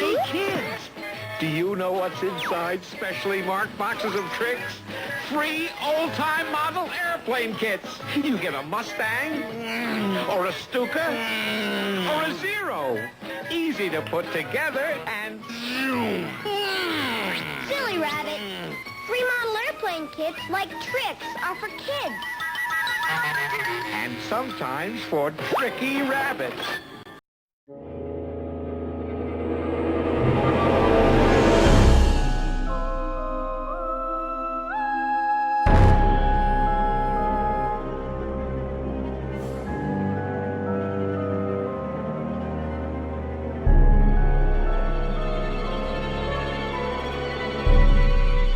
Hey, kids, do you know what's inside specially marked boxes of tricks? Free old-time model airplane kits. You get a Mustang, or a Stuka, or a Zero. Easy to put together and... Silly rabbit. Free model airplane kits, like tricks, are for kids. And sometimes for tricky rabbits.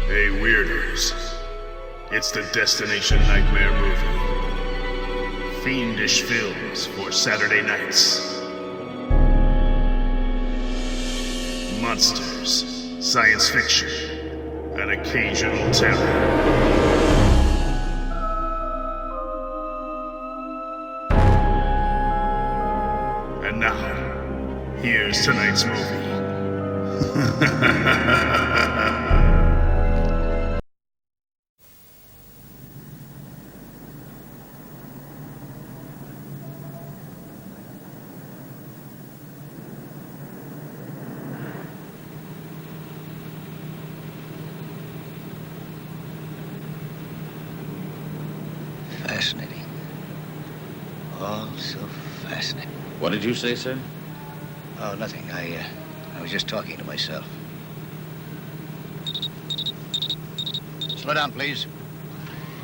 Hey, weirdos. It's the Destination Nightmare movie. Fiendish films for Saturday nights. Monsters, science fiction, and occasional terror. And now, here's tonight's movie. Fascinating. All so fascinating. What did you say, sir? Oh, nothing. I was just talking to myself. Slow down, please.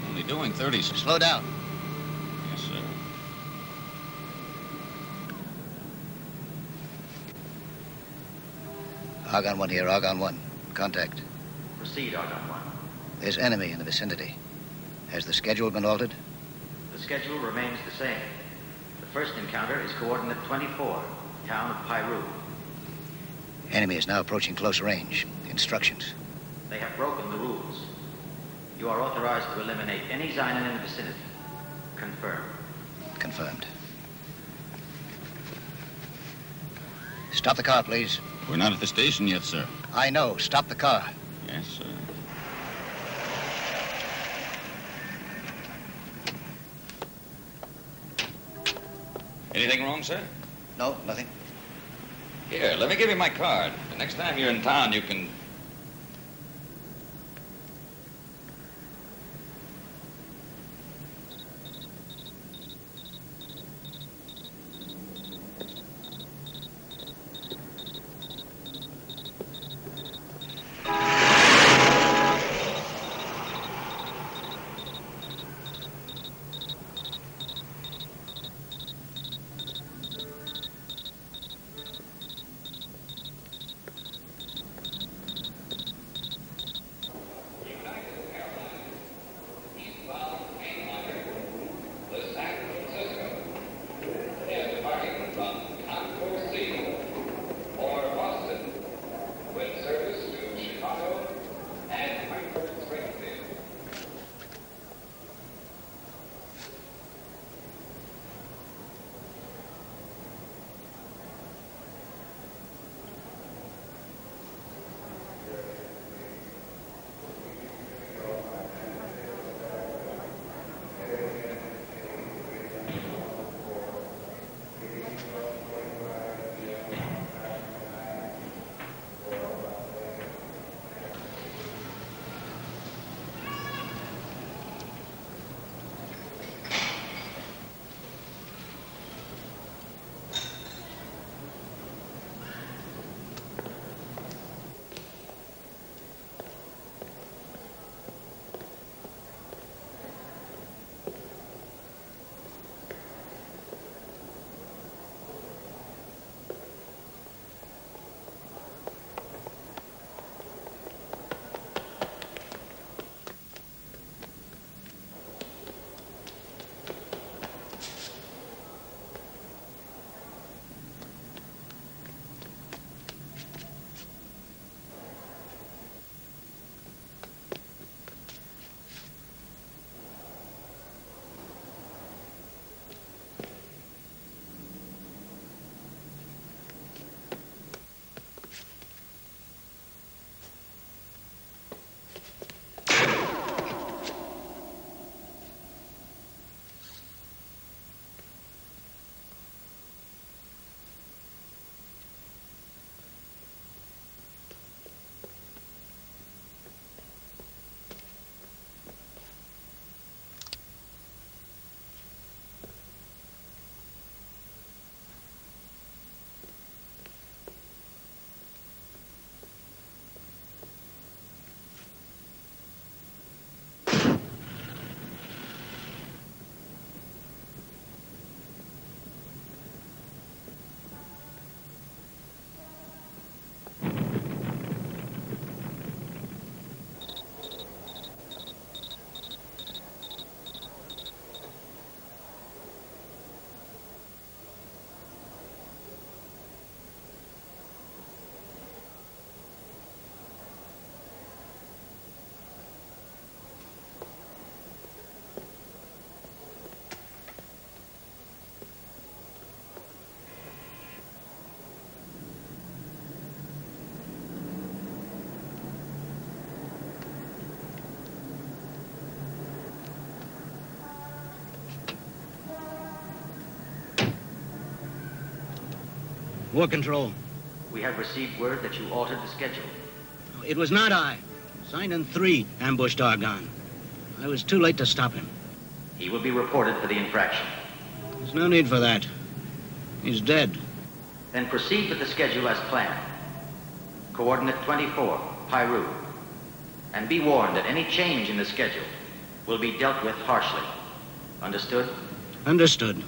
Only doing 30, sir. Slow down. Yes, sir. Argon 1 here, Argon 1. Contact. Proceed, Argon 1. There's enemy in the vicinity. Has the schedule been altered? The schedule remains the same. The first encounter is coordinate 24, town of Pyru. Enemy is now approaching close range. Instructions. They have broken the rules. You are authorized to eliminate any Xynon in the vicinity. Confirmed. Confirmed. Stop the car, please. We're not at the station yet, sir. I know. Stop the car. Yes, sir. Anything wrong, sir? No, nothing. Here, let me give you my card. The next time you're in town, you can... War Control. We have received word that you altered the schedule. It was not I. Sign-in 3 ambushed Argonne. I was too late to stop him. He will be reported for the infraction. There's no need for that. He's dead. Then proceed with the schedule as planned. Coordinate 24, Pyru. And be warned that any change in the schedule will be dealt with harshly. Understood? Understood.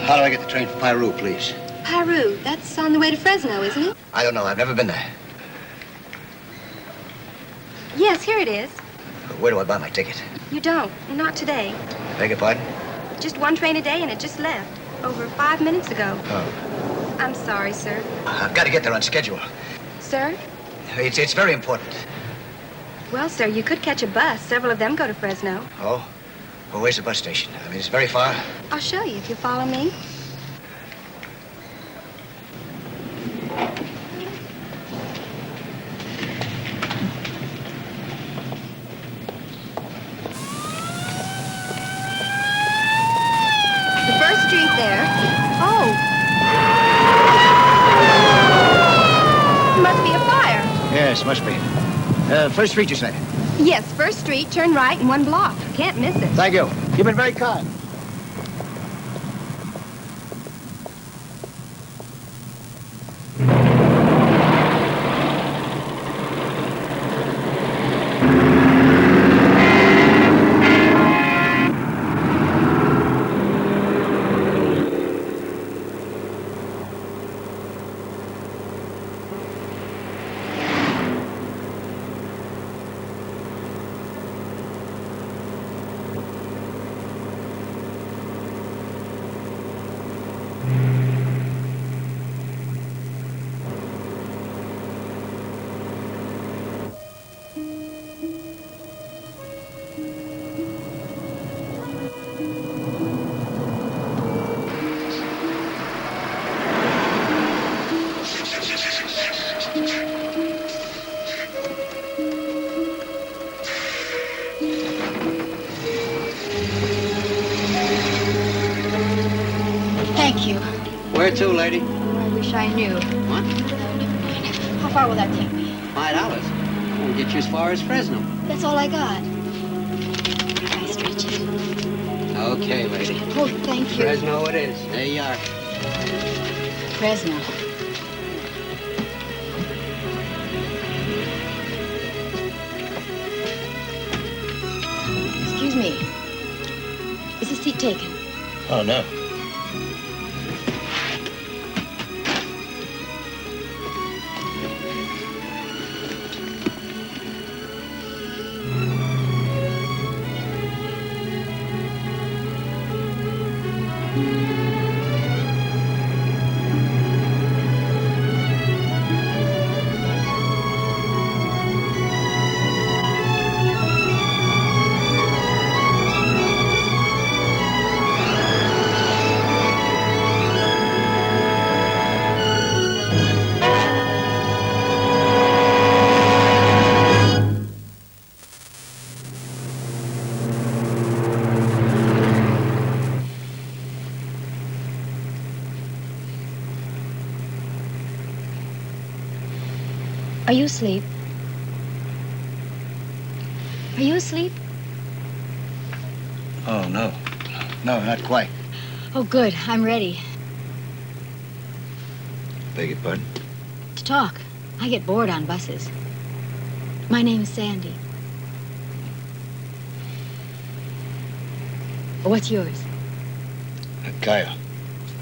How do I get the train for Pyru, please? Pyru, that's on the way to Fresno, isn't it? I don't know. I've never been there. Yes, here it is. Where do I buy my ticket? You don't. Not today. Beg your pardon? Just one train a day, and it just left. Over 5 minutes ago. Oh. I'm sorry, sir. I've got to get there on schedule. Sir? It's very important. Well, sir, you could catch a bus. Several of them go to Fresno. Oh? Well, where's the bus station? I mean, it's very far. I'll show you if you follow me. The first street there. Oh. Must be a fire. Yes, must be. First street, you say? Yes, first street, turn right in 1 block. Can't miss it. Thank you. You've been very kind. Thank you. Where to, lady? Oh, I wish I knew. What? How far will that take me? $5. We'll get you as far as Fresno. That's all I got. Can I stretch it? Okay, lady. Oh, thank you. Fresno it is. There you are. Fresno. Excuse me. Is the seat taken? Oh, no. Are you asleep? Are you asleep? Oh, no. No, not quite. Oh, good. I'm ready. Beg your pardon? To talk. I get bored on buses. My name is Sandy. What's yours? Kyle.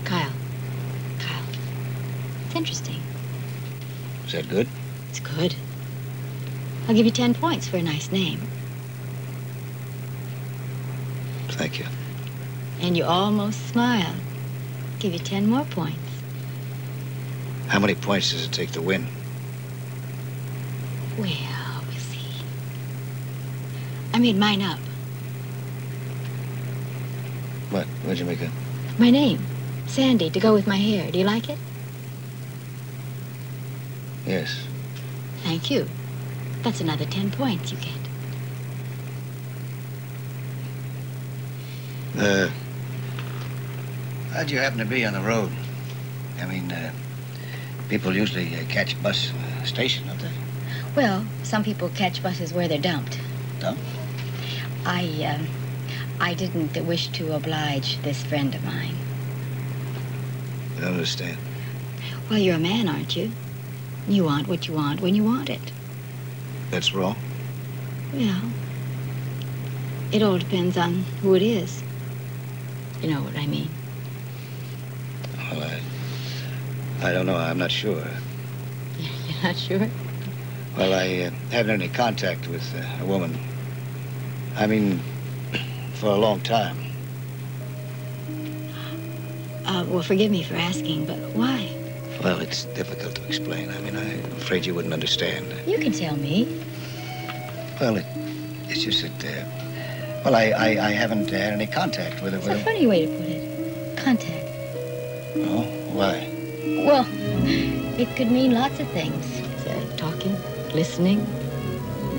Kyle. Kyle. It's interesting. Is that good? It's good. I'll give you 10 points for a nice name. Thank you. And you almost smiled. Give you 10 more points. How many points does it take to win? Well, we'll see. I made mine up. What? What'd you make up? My name, Sandy, to go with my hair. Do you like it? Yes. Thank you. That's another 10 points you get. How'd you happen to be on the road? I mean, people usually catch a bus at a station, don't they? Well, some people catch buses where they're dumped. Dumped? I didn't wish to oblige this friend of mine. I don't understand. Well, you're a man, aren't you? You want what you want when you want it. That's wrong? Well, it all depends on who it is. You know what I mean. Well, I don't know. I'm not sure. You're not sure? Well, I haven't had any contact with a woman. I mean, for a long time. Well, forgive me for asking, but why? Well, it's difficult to explain. I mean, I'm afraid you wouldn't understand. You can tell me. Well, it's just that, well, I haven't had any contact with her. It's a funny way to put it. Contact. Oh, why? Well, it could mean lots of things. Talking, listening.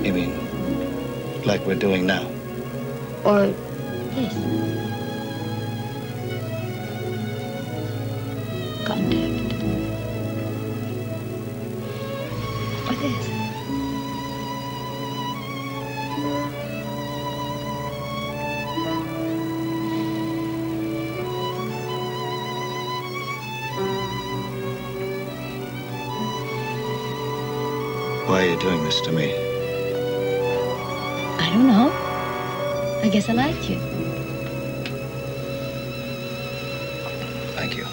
You mean, like we're doing now? Or this. Contact. Or this. Why are you doing this to me? I don't know. I guess I liked you. Thank you.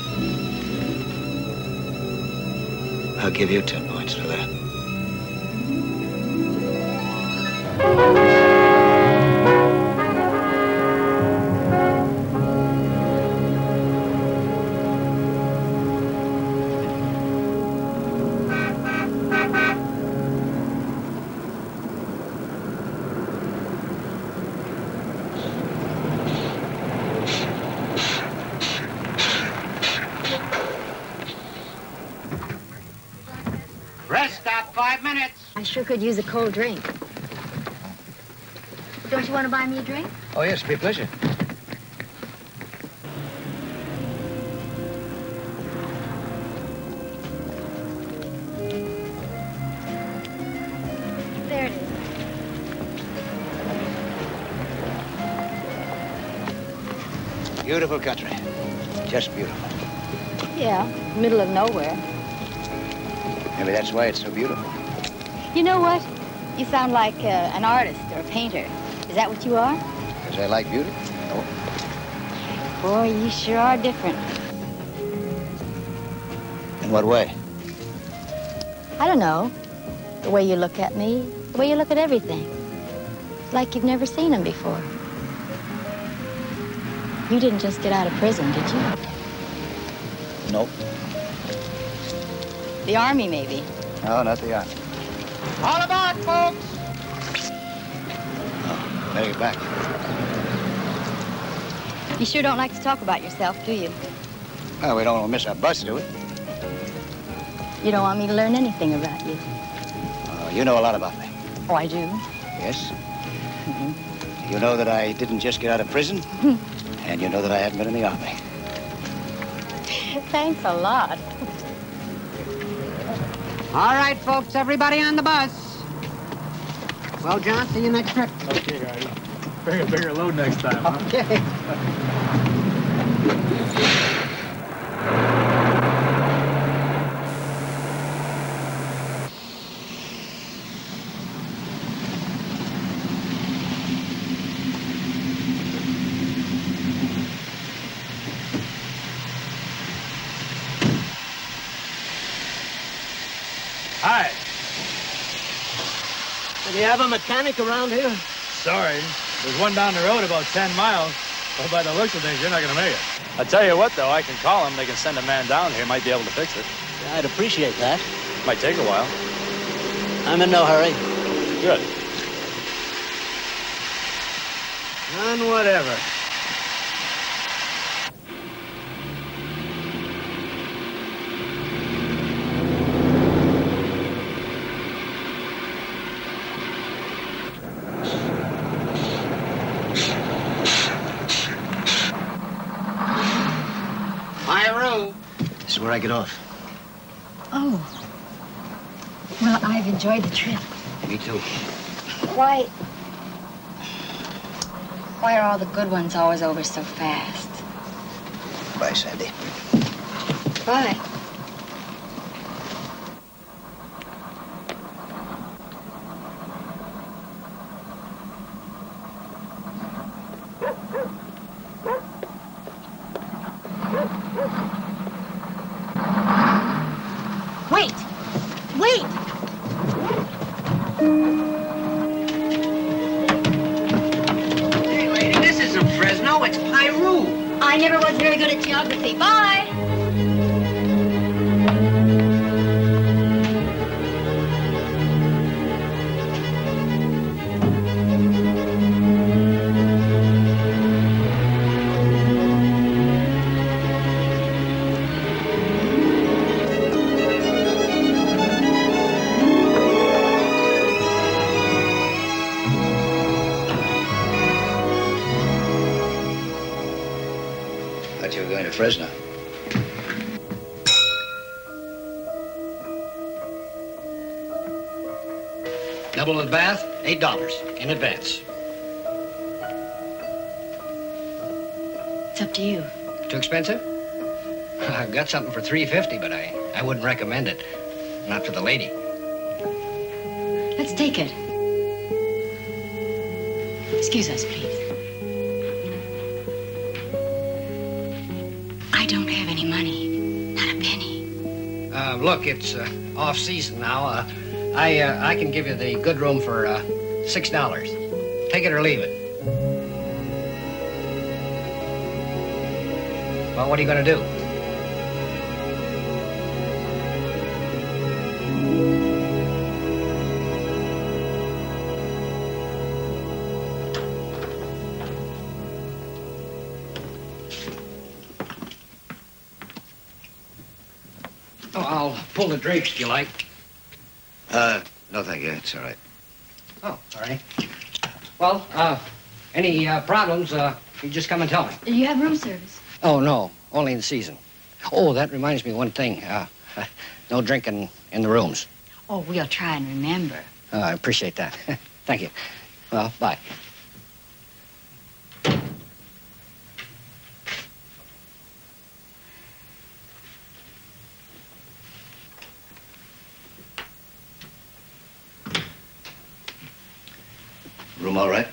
I'll give you 10 points for that. Rest stop, 5 minutes. I sure could use a cold drink. Don't you want to buy me a drink? Oh, yes, be a pleasure. There it is. Beautiful country. Just beautiful. Yeah, middle of nowhere. Maybe that's why it's so beautiful. You know what? You sound like an artist or a painter. Is that what you are? Because I like beauty? No. Boy, you sure are different. In what way? I don't know. The way you look at me, the way you look at everything. Like you've never seen him before. You didn't just get out of prison, did you? Nope. The Army, maybe. No, not the army. All aboard, folks. Oh, better get back. You sure don't like to talk about yourself, do you? Well, we don't want to miss our bus, do we? You don't want me to learn anything about you. You know a lot about me. Oh, I do? Yes? You know that I didn't just get out of prison, and you know that I haven't been in the army. Thanks a lot. All right, folks, everybody on the bus. Well, John, see you next trip. Okay, Artie. Bring a bigger load next time, huh? Okay. Hi. Do you have a mechanic around here? Sorry. There's one down the road about 10 miles. But by the looks of things, you're not going to make it. I'll tell you what, though. I can call them. They can send a man down here. Might be able to fix it. I'd appreciate that. Might take a while. I'm in no hurry. Good. None whatever. This is where I get off. Oh. Well, I've enjoyed the trip. Me too. Why are all the good ones always over so fast? Bye, Sandy. Bye. Wait! Wait! Hey, lady, this isn't Fresno. It's Peru. I never was very good at geography. Bye! Thought you were going to Fresno. Double the bath, $8 in advance. It's up to you. Too expensive? I've got something for $3.50, but I wouldn't recommend it. Not for the lady. Let's take it. Excuse us, please. I don't have any money. Not a penny. Look, it's off season now. I can give you the good room for $6. Take it or leave it. Well, what are you going to do? Oh, I'll pull the drapes if you like. No, thank you. It's all right. Oh, all right. Well, any problems, you just come and tell me. Do you have room service? Oh, no, only in season. Oh, that reminds me of one thing. No drinking in the rooms. Oh, we'll try and remember. I appreciate that. Thank you. Well, bye. Room all right?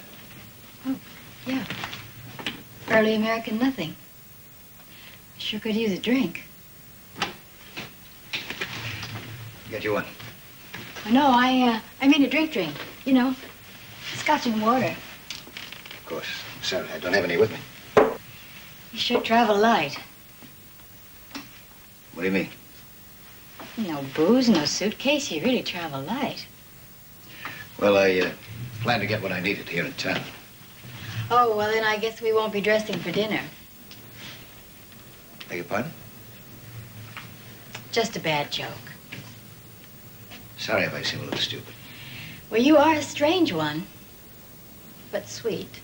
Oh, yeah. Early American nothing. Sure could use a drink. Get you one. No, I mean a drink. You know, scotch and water. Of course. Sorry, I don't have any with me. You sure travel light. What do you mean? No booze, no suitcase. You really travel light. Well, I plan to get what I needed here in town. Oh, well, then I guess we won't be dressing for dinner. Beg your pardon? Just a bad joke. Sorry if I seem a little stupid. Well, you are a strange one, but sweet.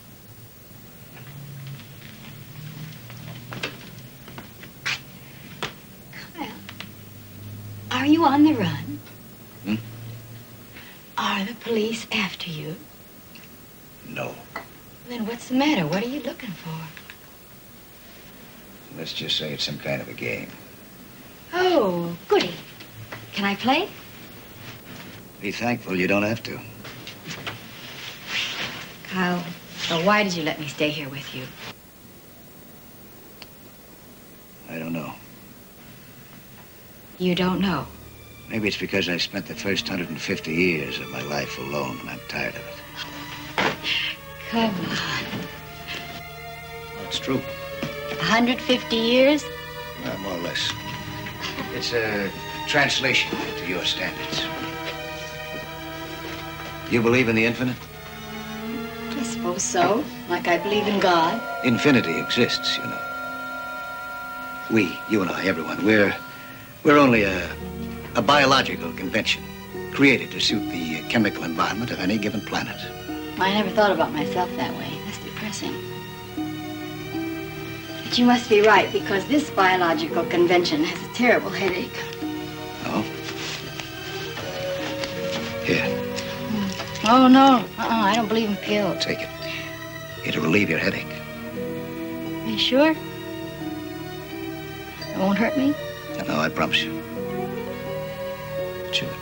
Kyle, are you on the run? Are the police after you? No. Then what's the matter? What are you looking for? Let's just say it's some kind of a game. Oh, goody. Can I play? Be thankful you don't have to. Kyle, why did you let me stay here with you? I don't know. You don't know. Maybe it's because I spent the first 150 years of my life alone and I'm tired of it. Come on. Well, it's true. 150 years? Well, more or less. It's a translation to your standards. You believe in the infinite? I suppose so. Like I believe in God. Infinity exists, you know. We, you and I, everyone, we're only a biological convention created to suit the chemical environment of any given planet. I never thought about myself that way. That's depressing. But you must be right, because this biological convention has a terrible headache. Oh? Here, Oh, no. I don't believe in pills. take it. It'll relieve your headache. Are you sure? It won't hurt me? No, I promise you. Chew it.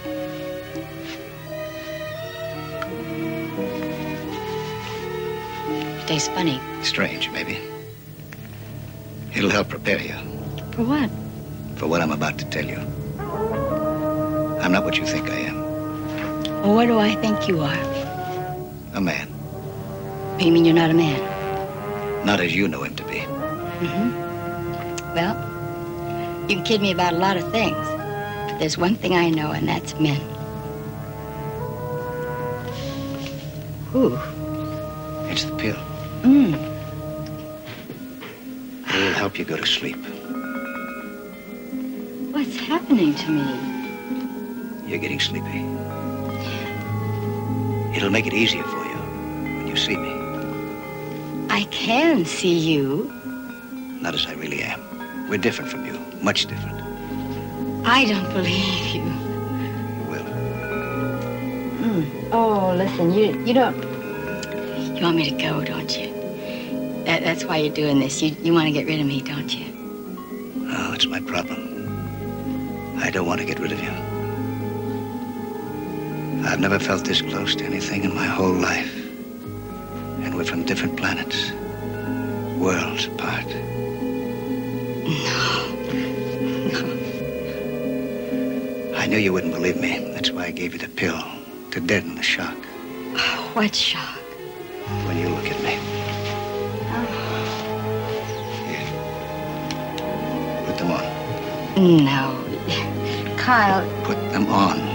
It tastes funny. Strange, maybe. It'll help prepare you For what? for what I'm about to tell you. I'm not what you think I am. Well, what do I think you are? A man. You mean you're not a man? Not as you know him to be. Mm-hmm. Well, you can kid me about a lot of things. But there's one thing I know, and that's men. Ooh. It's the pill. It'll help you go to sleep. What's happening to me? You're getting sleepy. It'll make it easier for you when you see me. I can see you. Not as I really am. We're different from you. Much different. I don't believe you. You will. Oh, listen, you don't... You want me to go, don't you? That's why you're doing this. You want to get rid of me, don't you? Oh, it's my problem. I don't want to get rid of you. I've never felt this close to anything in my whole life. And we're from different planets. Worlds apart. No. I knew you wouldn't believe me. That's why I gave you the pill. To deaden the shock. Oh, what shock? When you look at me. Here. Put them on. No. Kyle. Put them on.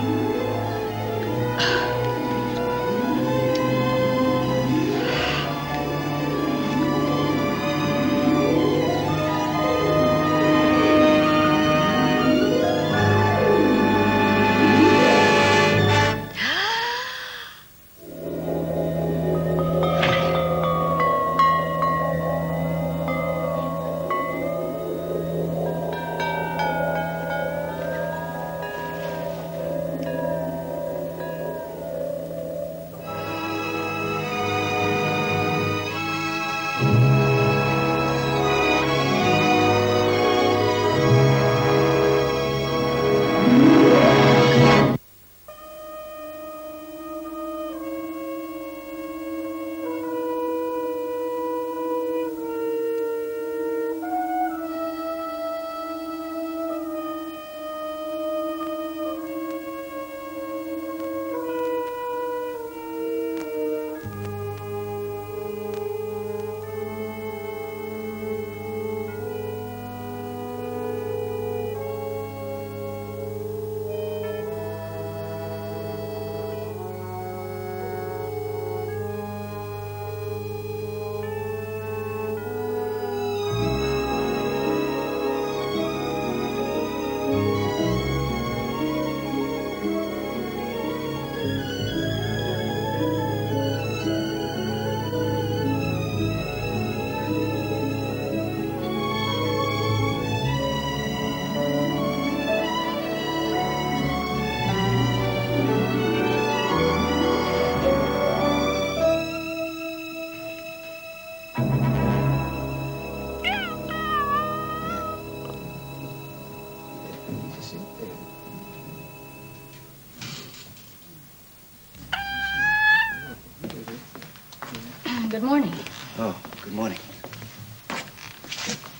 Good morning. Oh, good morning.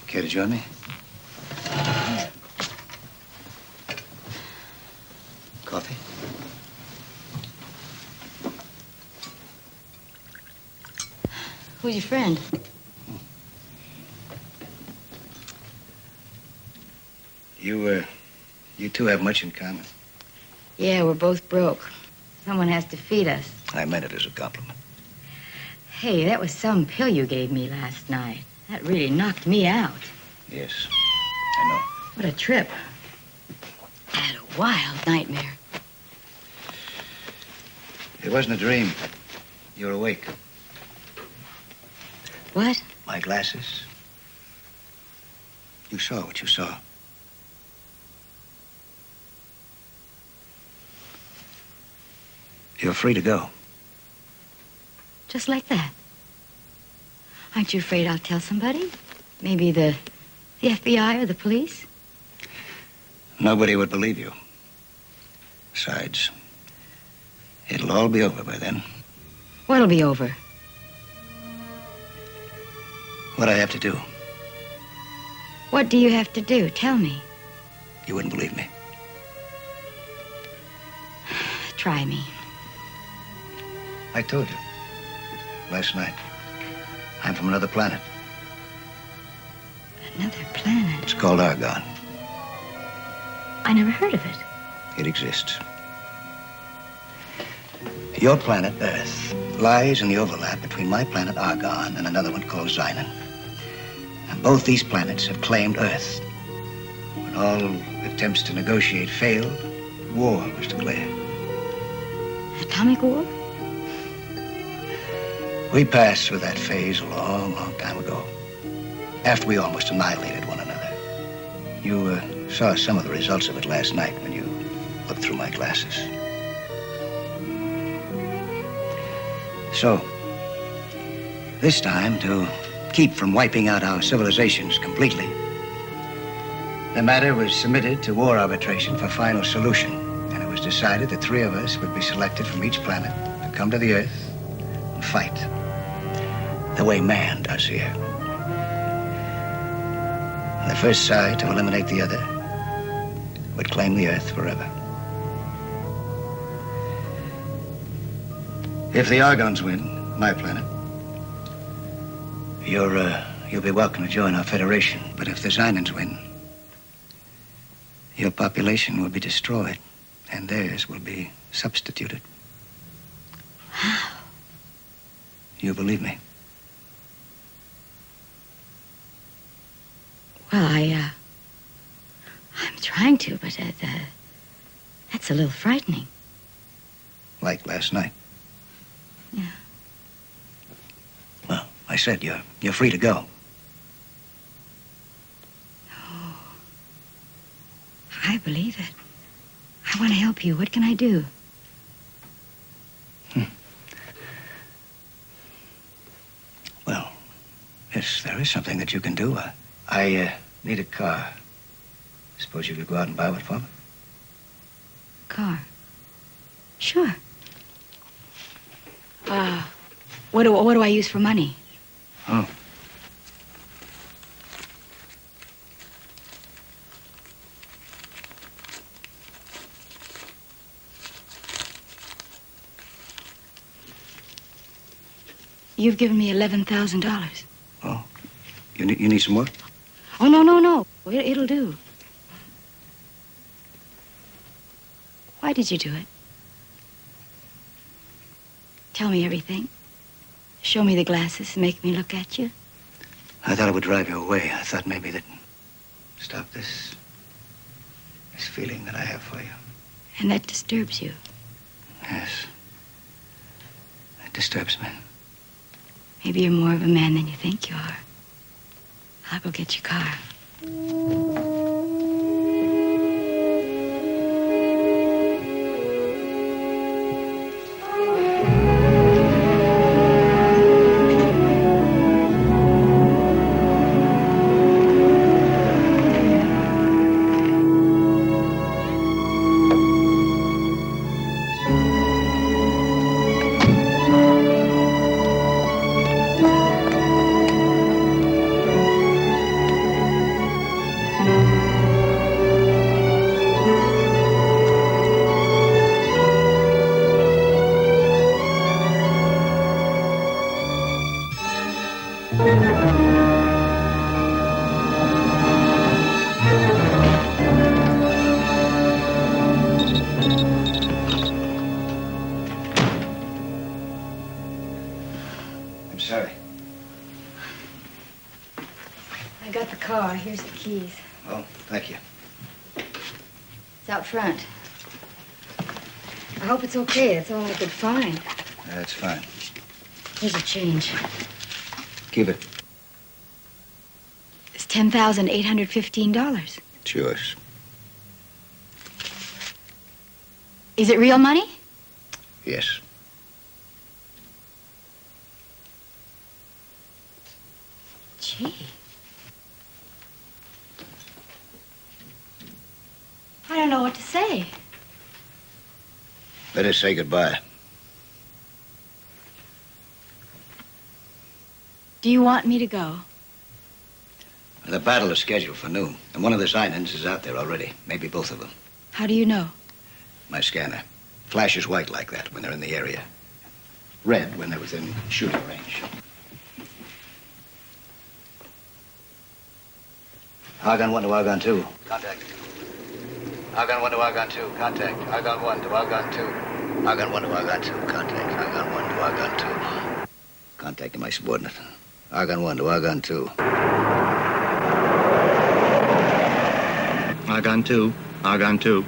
Care to join me? Coffee? Who's your friend? You two have much in common. Yeah, we're both broke. Someone has to feed us. I meant it as a compliment. Hey, that was some pill you gave me last night. That really knocked me out. Yes, I know. What a trip. I had a wild nightmare. It wasn't a dream. You were awake. What? My glasses. You saw what you saw. You're free to go. Just like that? Aren't you afraid I'll tell somebody? Maybe the FBI or the police? Nobody would believe you. Besides, it'll all be over by then. What'll be over? What I have to do. What do you have to do? Tell me. You wouldn't believe me. Try me. I told you. Last night. I'm from another planet. Another planet? It's called Argon. I never heard of it. It exists. Your planet, Earth, lies in the overlap between my planet, Argon, and another one called Xynon. And both these planets have claimed Earth. When all attempts to negotiate failed, war was declared. Atomic war? We passed through that phase a long, long time ago, after we almost annihilated one another. You saw some of the results of it last night when you looked through my glasses. So, this time, to keep from wiping out our civilizations completely, the matter was submitted to war arbitration for final solution, and it was decided that 3 of us would be selected from each planet to come to the Earth and fight, the way man does here. The first side to eliminate the other would claim the Earth forever. If the Argons win, my planet, you'll be welcome to join our federation. But if the Xynons win, your population will be destroyed, and theirs will be substituted. How? You believe me? Well, I'm trying to, but that's a little frightening. Like last night. Yeah. Well, I said you're free to go. Oh. I believe it. I want to help you. What can I do? Well, yes, there is something that you can do. I need a car. Suppose you could go out and buy one for me? Car. Sure. What do I use for money? Oh. You've given me $11,000. Oh. You need some more? Oh, no. It'll do. Why did you do it? Tell me everything. Show me the glasses and make me look at you. I thought it would drive you away. I thought maybe that... Stop this feeling that I have for you. And that disturbs you. Yes. It disturbs me. Maybe you're more of a man than you think you are. I'll go get your car. car. Here's the keys. Oh, thank you. It's out front. I hope it's okay. That's all I could find. That's fine. Here's a change. Keep it. It's $10,815. It's yours. Is it real money? Yes. Gee. I don't know what to say. Better say goodbye. Do you want me to go? The battle is scheduled for noon, and one of the Zeinans is out there already. Maybe both of them. How do you know? My scanner flashes white like that when they're in the area. Red when they're within shooting range. Argon 1 to Argon 2. Contact. Argon 1 to Argon 2. Contact. Argon 1 to Argon 2. Argon 1 to Argon 2. Contact. Argon 1 to Argon 2. Contacting my subordinate. Argon 1 to Argon 2. Argon 2. Argon 2.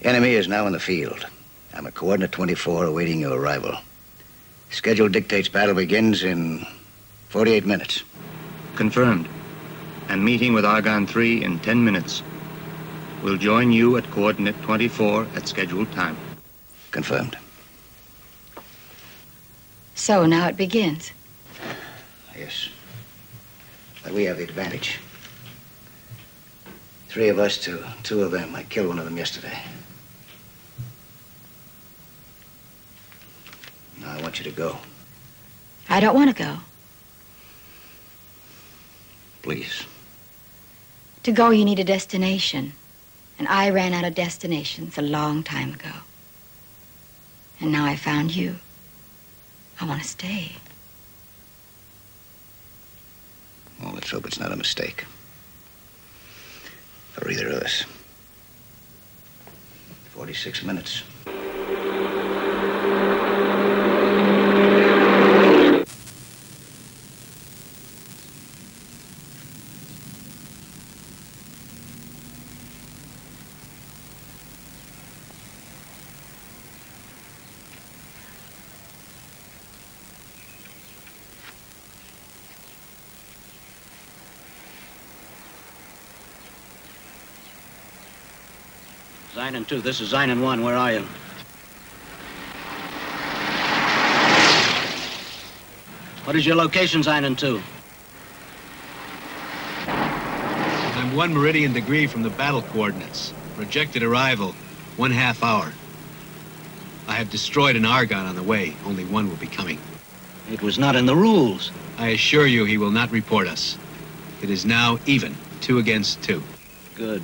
Enemy is now in the field. I'm at coordinate 24 awaiting your arrival. Schedule dictates battle begins in 48 minutes. Confirmed. And meeting with Argon 3 in 10 minutes. We'll join you at coordinate 24 at scheduled time. Confirmed. So now it begins. Yes. But we have the advantage. 3 of us to 2 of them. I killed one of them yesterday. Now I want you to go. I don't want to go. Please. To go, you need a destination. And I ran out of destinations a long time ago. And now I found you. I want to stay. Well, let's hope it's not a mistake. For either of us. 46 minutes. Zeinan 2, this is Zeinan 1. Where are you? What is your location, Zeinan 2? I'm 1 meridian degree from the battle coordinates. Projected arrival, 1/2 hour. I have destroyed an Argon on the way. Only 1 will be coming. It was not in the rules. I assure you he will not report us. It is now even, 2 against 2. Good.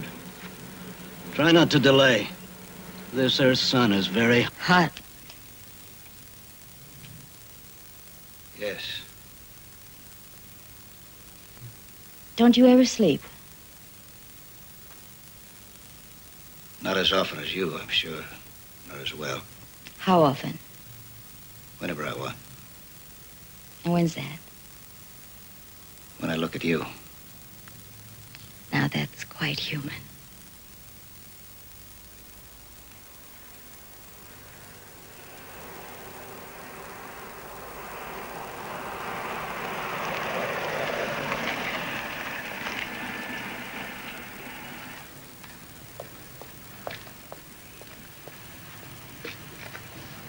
Try not to delay. This Earth's sun is very hot. Yes. Don't you ever sleep? Not as often as you, I'm sure. Not as well. How often? Whenever I want. And when's that? When I look at you. Now that's quite human.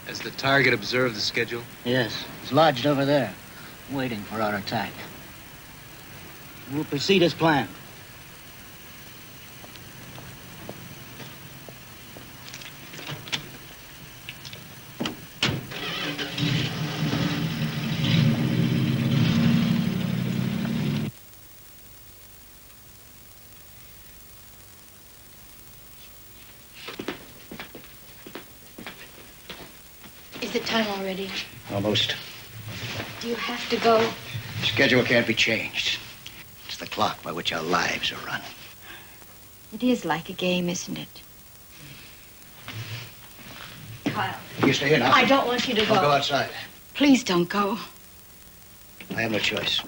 Has the target observed the schedule? Yes, it's lodged over there, waiting for our attack. We'll proceed as planned. Is it time already? Almost. Do you have to go? Schedule can't be changed. It's the clock by which our lives are run. It is like a game, isn't it? Kyle. You stay here now. I don't want you to go. I'll go outside. Please don't go. I have no choice.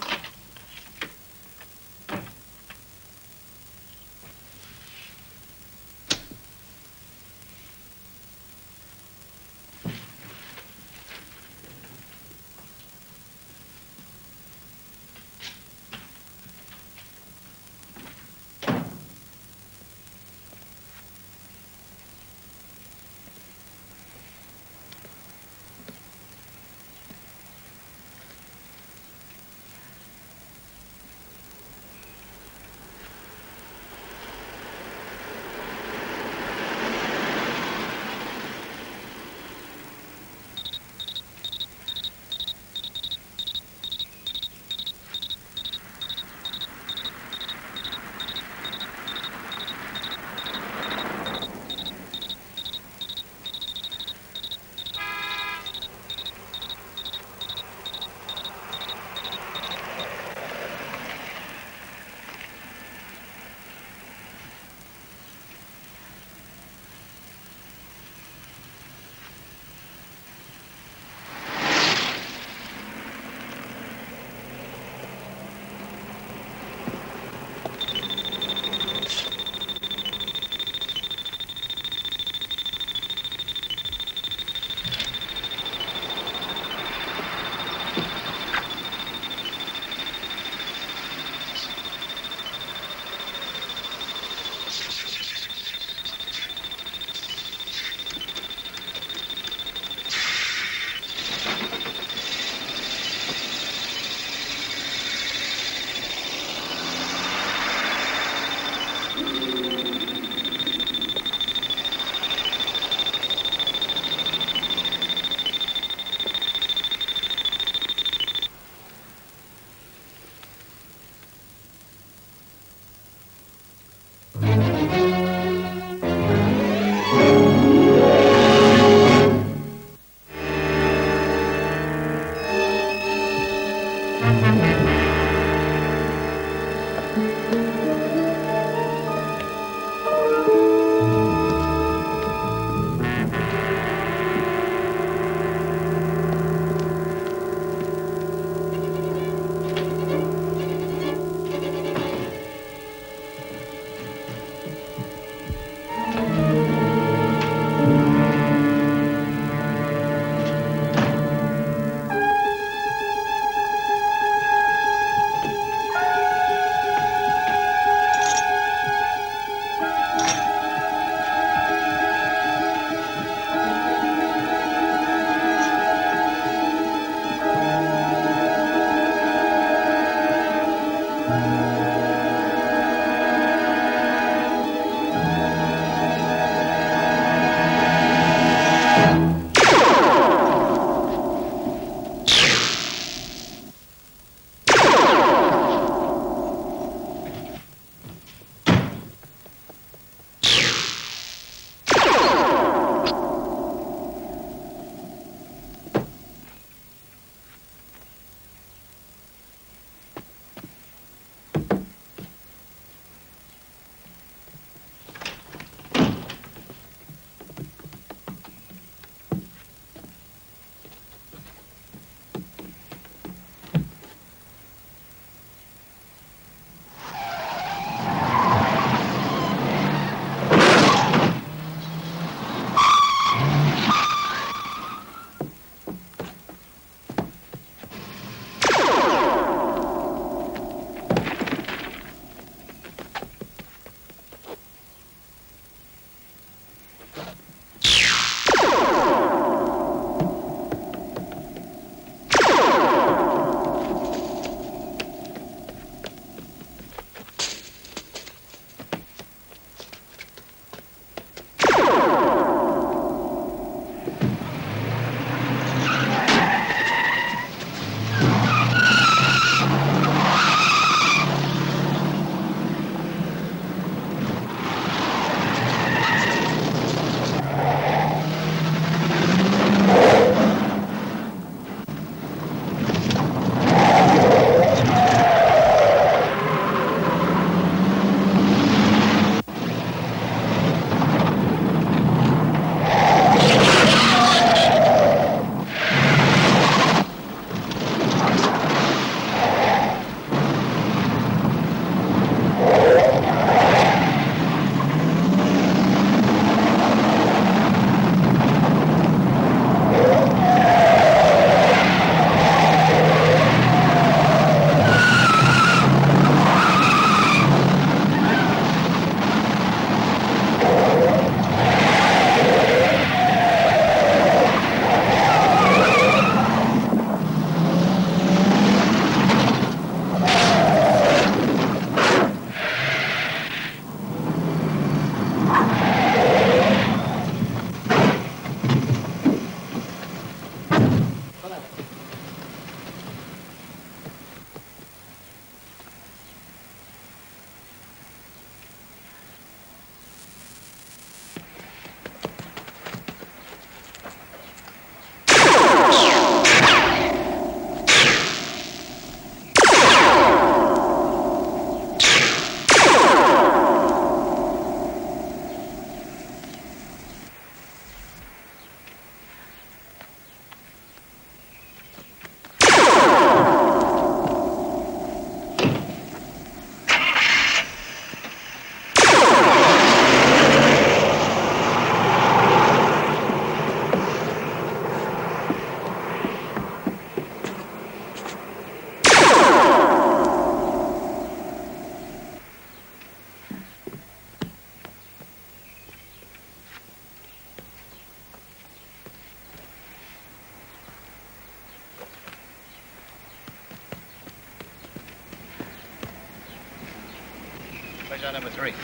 Eyes on number 3.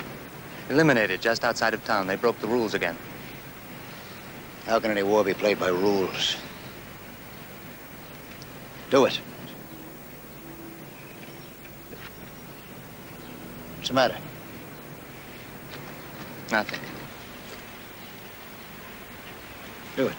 Eliminated just outside of town. They broke the rules again. How can any war be played by rules? Do it. What's the matter? Nothing. Do it.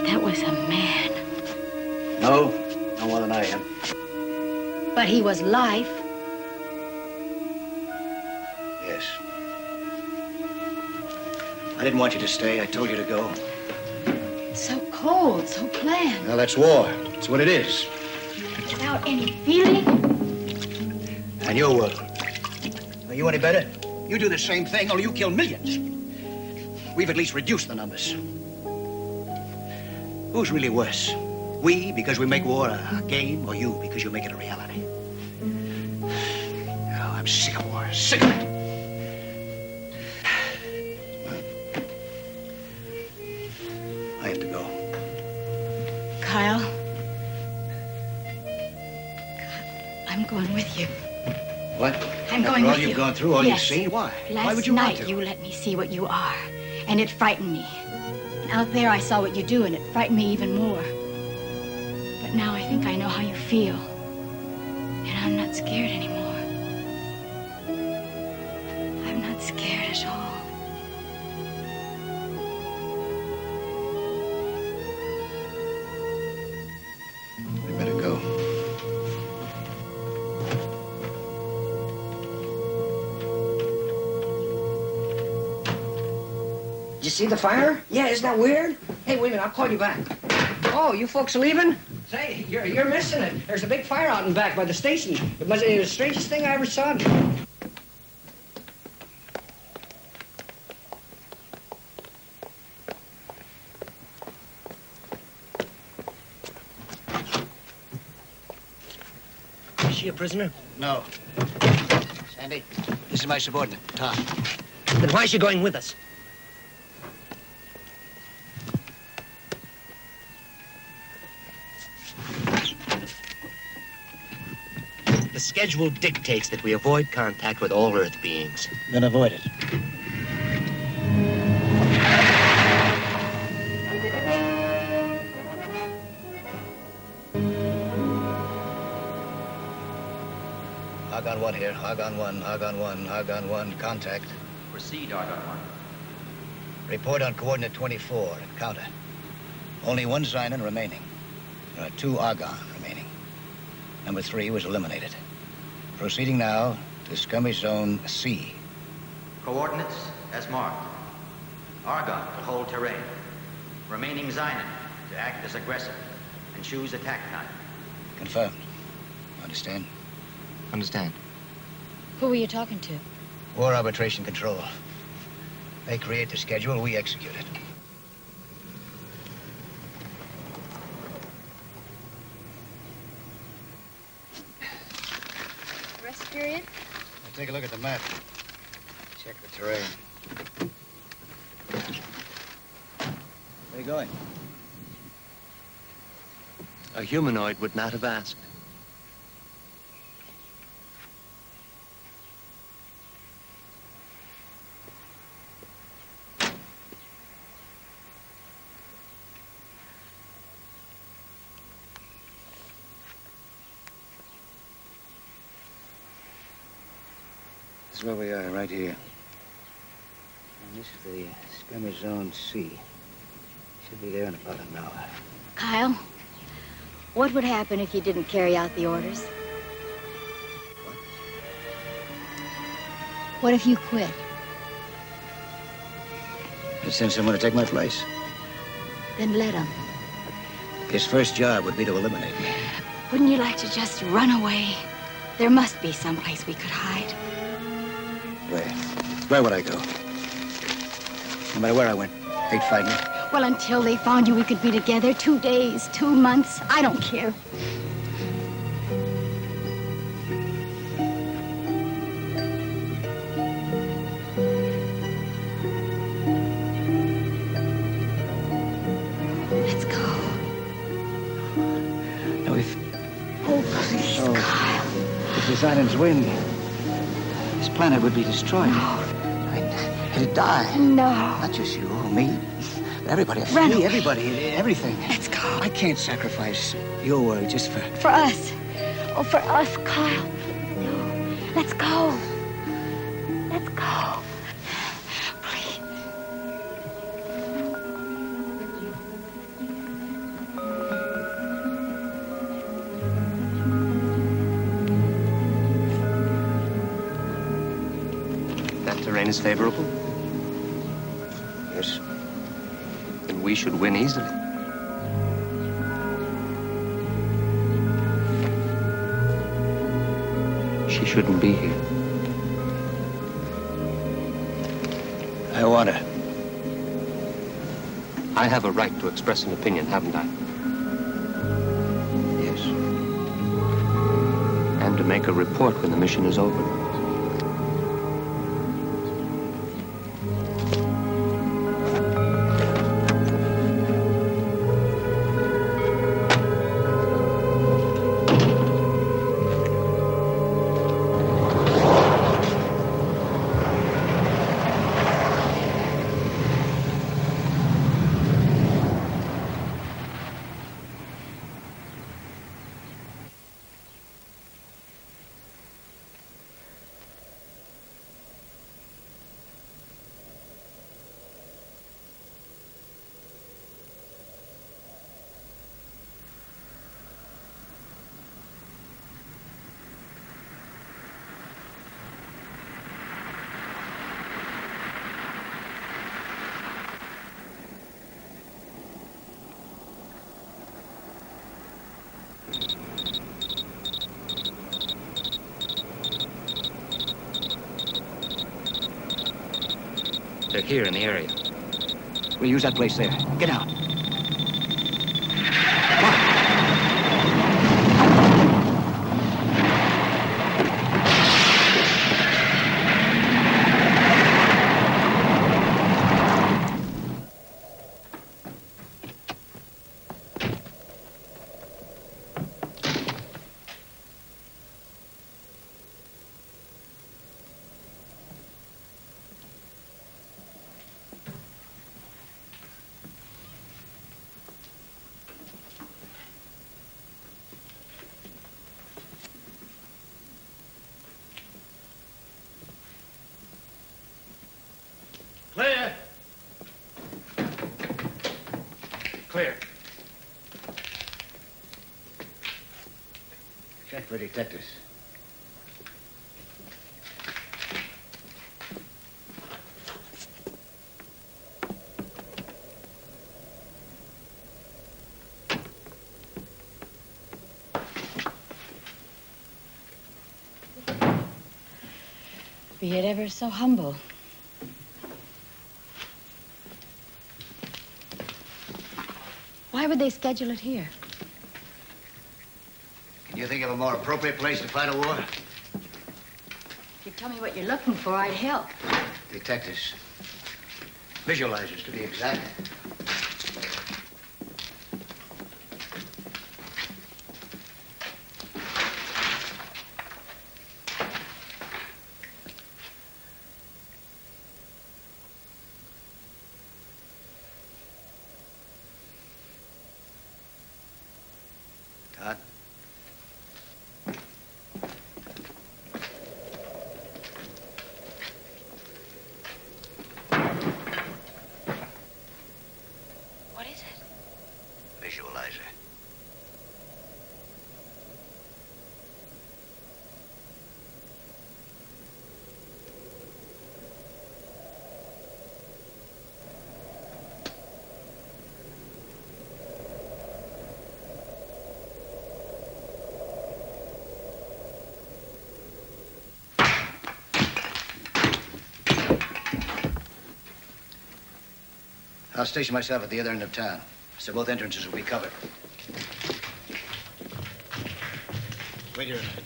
That was a man. No, no more than I am. But he was life. Yes. I didn't want you to stay. I told you to go. So cold, so bland. Well, that's war. That's what it is. Without any feeling. And your world. Are you any better? You do the same thing, only you kill millions. We've at least reduced the numbers. Who's really worse? We, because we make war a game, or you, because you make it a reality? Oh, I'm sick of war. Sick of it. I have to go. Kyle. I'm going with you. What? I'm After going all with you. you've gone through, all Yes. you've seen? Why? Why Last would you want night to? you let me see what you are, and it frightened me. And out there I saw what you do, and it frightened me even more. But now I think I know how you feel, and I'm not scared anymore. I'm not scared at all. We better go. Did you see the fire? Yeah, isn't that weird? Hey, wait a minute, I'll call you back. Oh, you folks are leaving? Say, you're missing it. There's a big fire out in back by the station. It must be the strangest thing I ever saw. Is she a prisoner? No. Sandy, this is my subordinate, Tom. Then why is she going with us? The schedule dictates that we avoid contact with all Earth beings. Then avoid it. Argon 1 here. Argon 1, Argon 1, Argon 1. Contact. Proceed, Argon 1. Report on coordinate 24. Counter. Only one Zynon remaining. There are 2 Argon remaining. Number 3 was eliminated. Proceeding now to skirmish zone C. Coordinates as marked. Argon to hold terrain. Remaining Zynon to act as aggressor and choose attack time. Confirmed. Understand? Understand. Who were you talking to? War Arbitration Control. They create the schedule, we execute it. Rest period? Now take a look at the map. Check the terrain. Where are you going? A humanoid would not have asked. This is where we are, right here. And this is the skirmish zone C. Should be there in about an hour. Kyle, what would happen if you didn't carry out the orders? What if you quit? I'd send someone to take my place. Then let him. His first job would be to eliminate me. Wouldn't you like to just run away? There must be some place we could hide. Where would I go? No matter where I went, they'd find me. Well, until they found you, we could be together 2 days, 2 months. I don't care. Let's go. No, if... Oh, please, Kyle. If this island's wind, this planet would be destroyed. No. It'd die. No. Not just you, me. Everybody, Run me, away. everybody, everything. Let's go. I can't sacrifice your word just for... For us. Oh, for us, Kyle. No. Let's go. Let's go. Please. That terrain is favorable? Yes. Then we should win easily. She shouldn't be here. I want her. I have a right to express an opinion, haven't I? Yes. And to make a report when the mission is over. They're here in the area. We'll use that place there. Get out. Clear. Clear. Check for detectives. Be it ever so humble. Why would they schedule it here? Can you think of a more appropriate place to fight a war? If you tell me what you're looking for, I'd help. Detectives. Visualizers, to be exact. Todd? I'll station myself at the other end of town, so both entrances will be covered. Wait here a minute.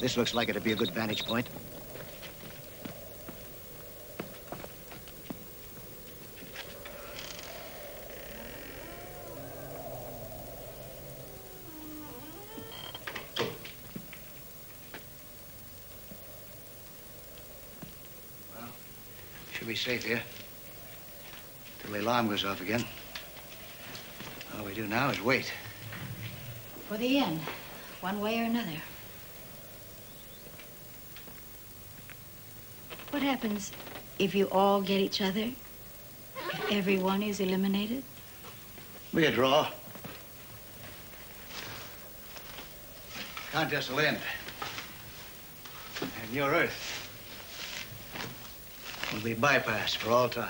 This looks like it'd be a good vantage point. Well, should be safe here till the alarm goes off again. All we do now is wait. For the end, one way or another. What happens if you all get each other? If everyone is eliminated? Be a draw. Contest will end. And your Earth will be bypassed for all time.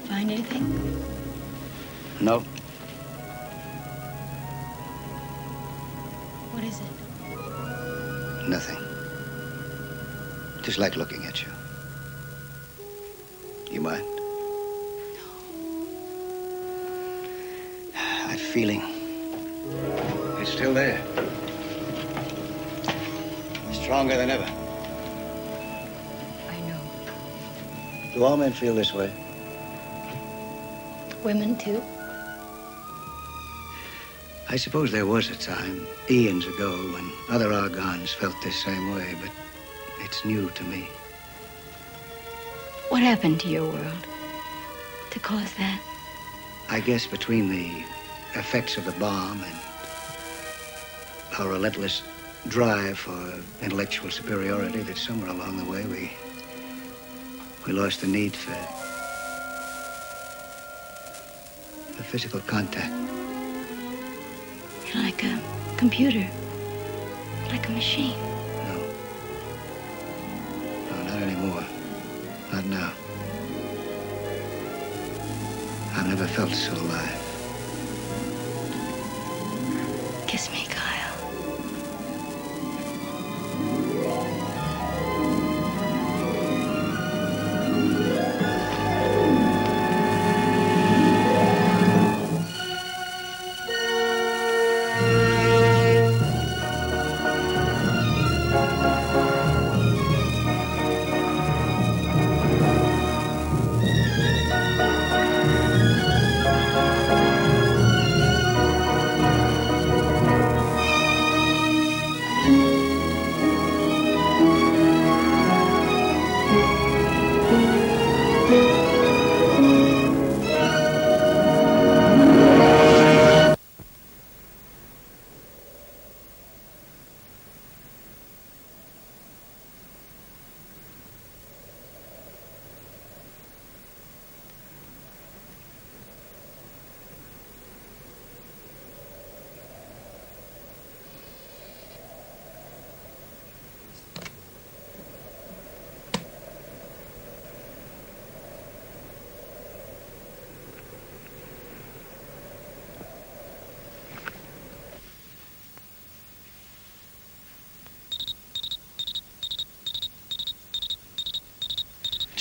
Find anything? No. What is it? Nothing. Just like looking at you. You mind? That feeling. It's still there. Stronger than ever. I know. Do all men feel this way? Women, too? I suppose there was a time, eons ago, when other Argons felt this same way, but it's new to me. What happened to your world to cause that? I guess between the effects of the bomb and our relentless drive for intellectual superiority, that somewhere along the way we lost the need for physical contact. You're like a computer, like a machine. No, not anymore. Not now. I've never felt so alive. Kiss me, Kyle.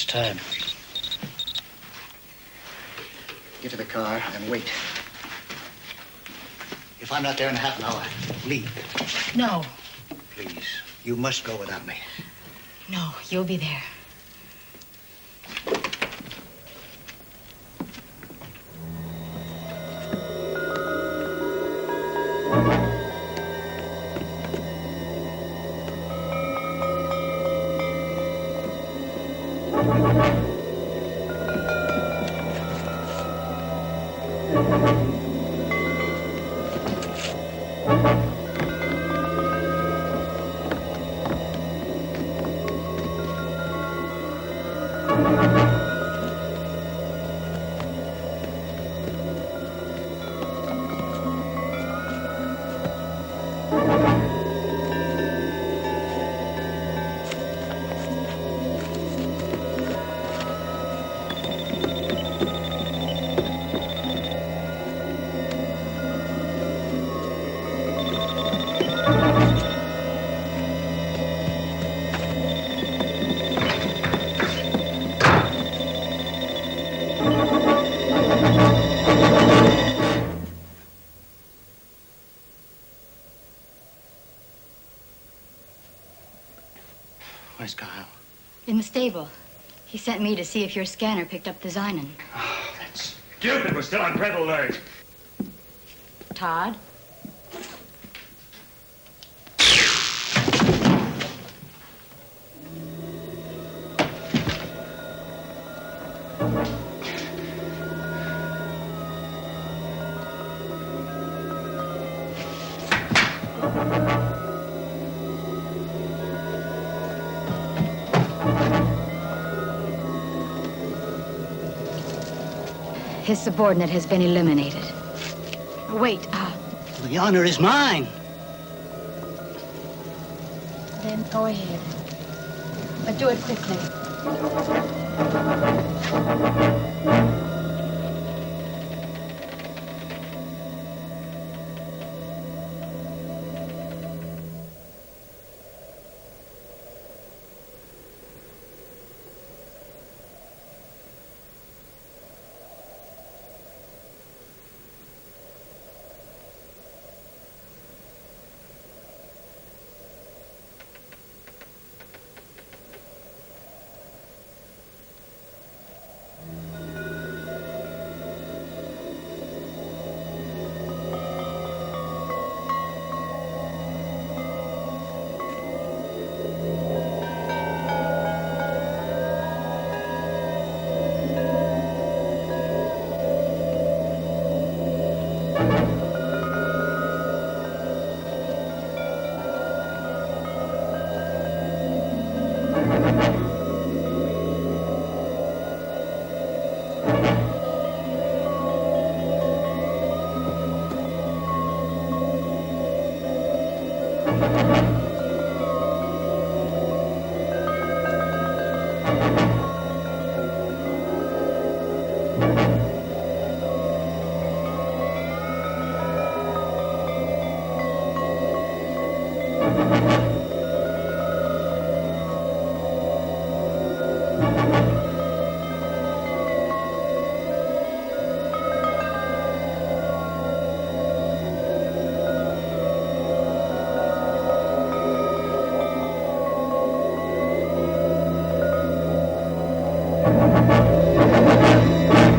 time. Get to the car and wait. If I'm not there in a half an hour, leave. No. Please. You must go without me. No, you'll be there. Where's Kyle? In the stable. He sent me to see if your scanner picked up the Xynon. Oh, that's Stupid, we're still on red alert. Todd? His subordinate has been eliminated. Wait, The honor is mine. then go ahead. But do it quickly.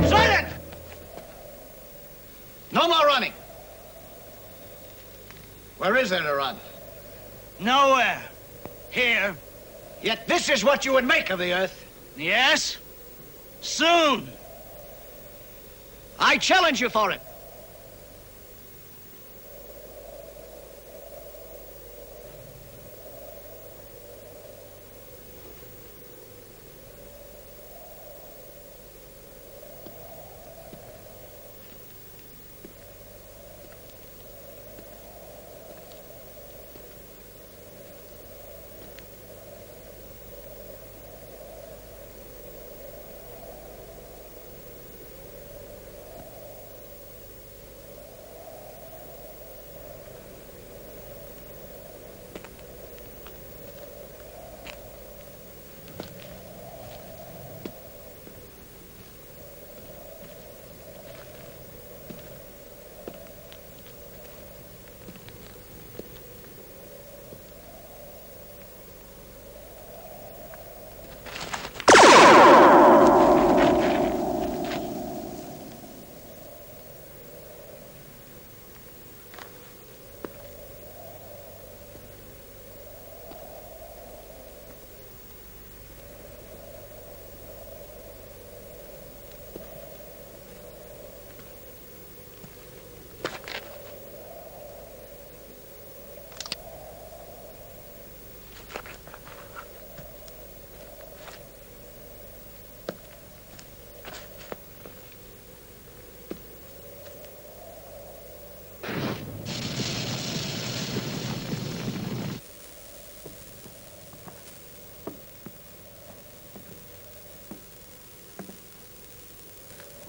Silent! No more running. Where is there to run? Nowhere. Here. Yet this is what you would make of the Earth. Yes? Soon. I challenge you for it.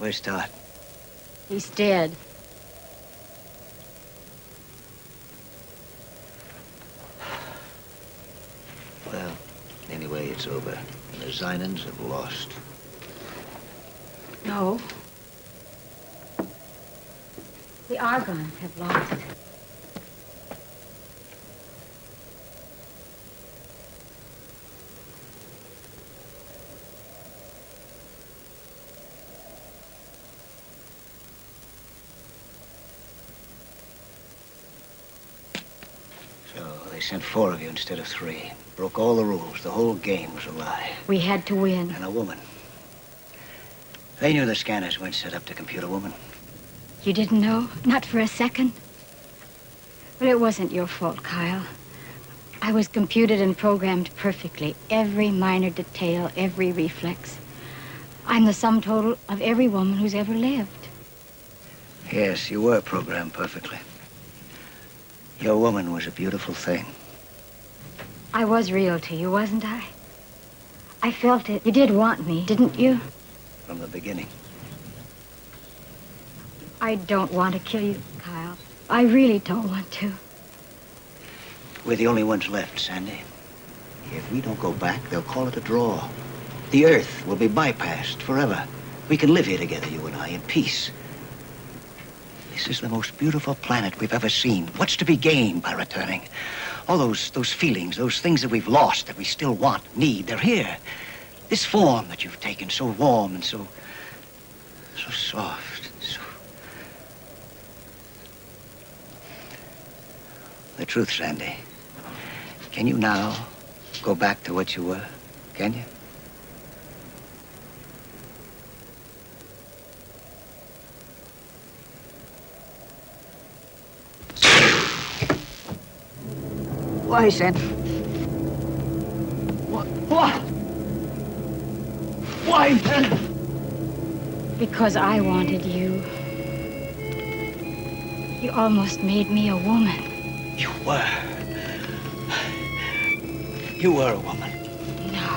Where's Todd? He's dead. Well, anyway, it's over. And the Zynans have lost. No. The Argons have lost. So they sent 4 of you instead of 3. Broke all the rules. The whole game was a lie. We had to win. And a woman. They knew the scanners weren't set up to compute a woman. You didn't know? Not for a second? But it wasn't your fault, Kyle. I was computed and programmed perfectly. Every minor detail, every reflex. I'm the sum total of every woman who's ever lived. Yes, you were programmed perfectly. Your woman was a beautiful thing. I was real to you, wasn't I? I felt it. You did want me, didn't you? From the beginning. I don't want to kill you, Kyle. I really don't want to. We're the only ones left, Sandy. If we don't go back, they'll call it a draw. The Earth will be bypassed forever. We can live here together, you and I, in peace. This is the most beautiful planet we've ever seen. What's to be gained by returning? All those feelings, those things that we've lost, that we still want, need, they're here. This form that you've taken, so warm and so soft, so... The truth, Sandy. Can you now go back to what you were? Can you? Why, Sandy? What? Why, then? Because I wanted you. You almost made me a woman. You were. You were a woman. No.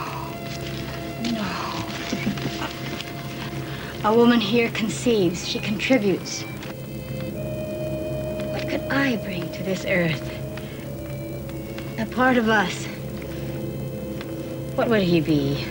A woman here conceives. She contributes. What could I bring to this earth? A part of us. What would he be?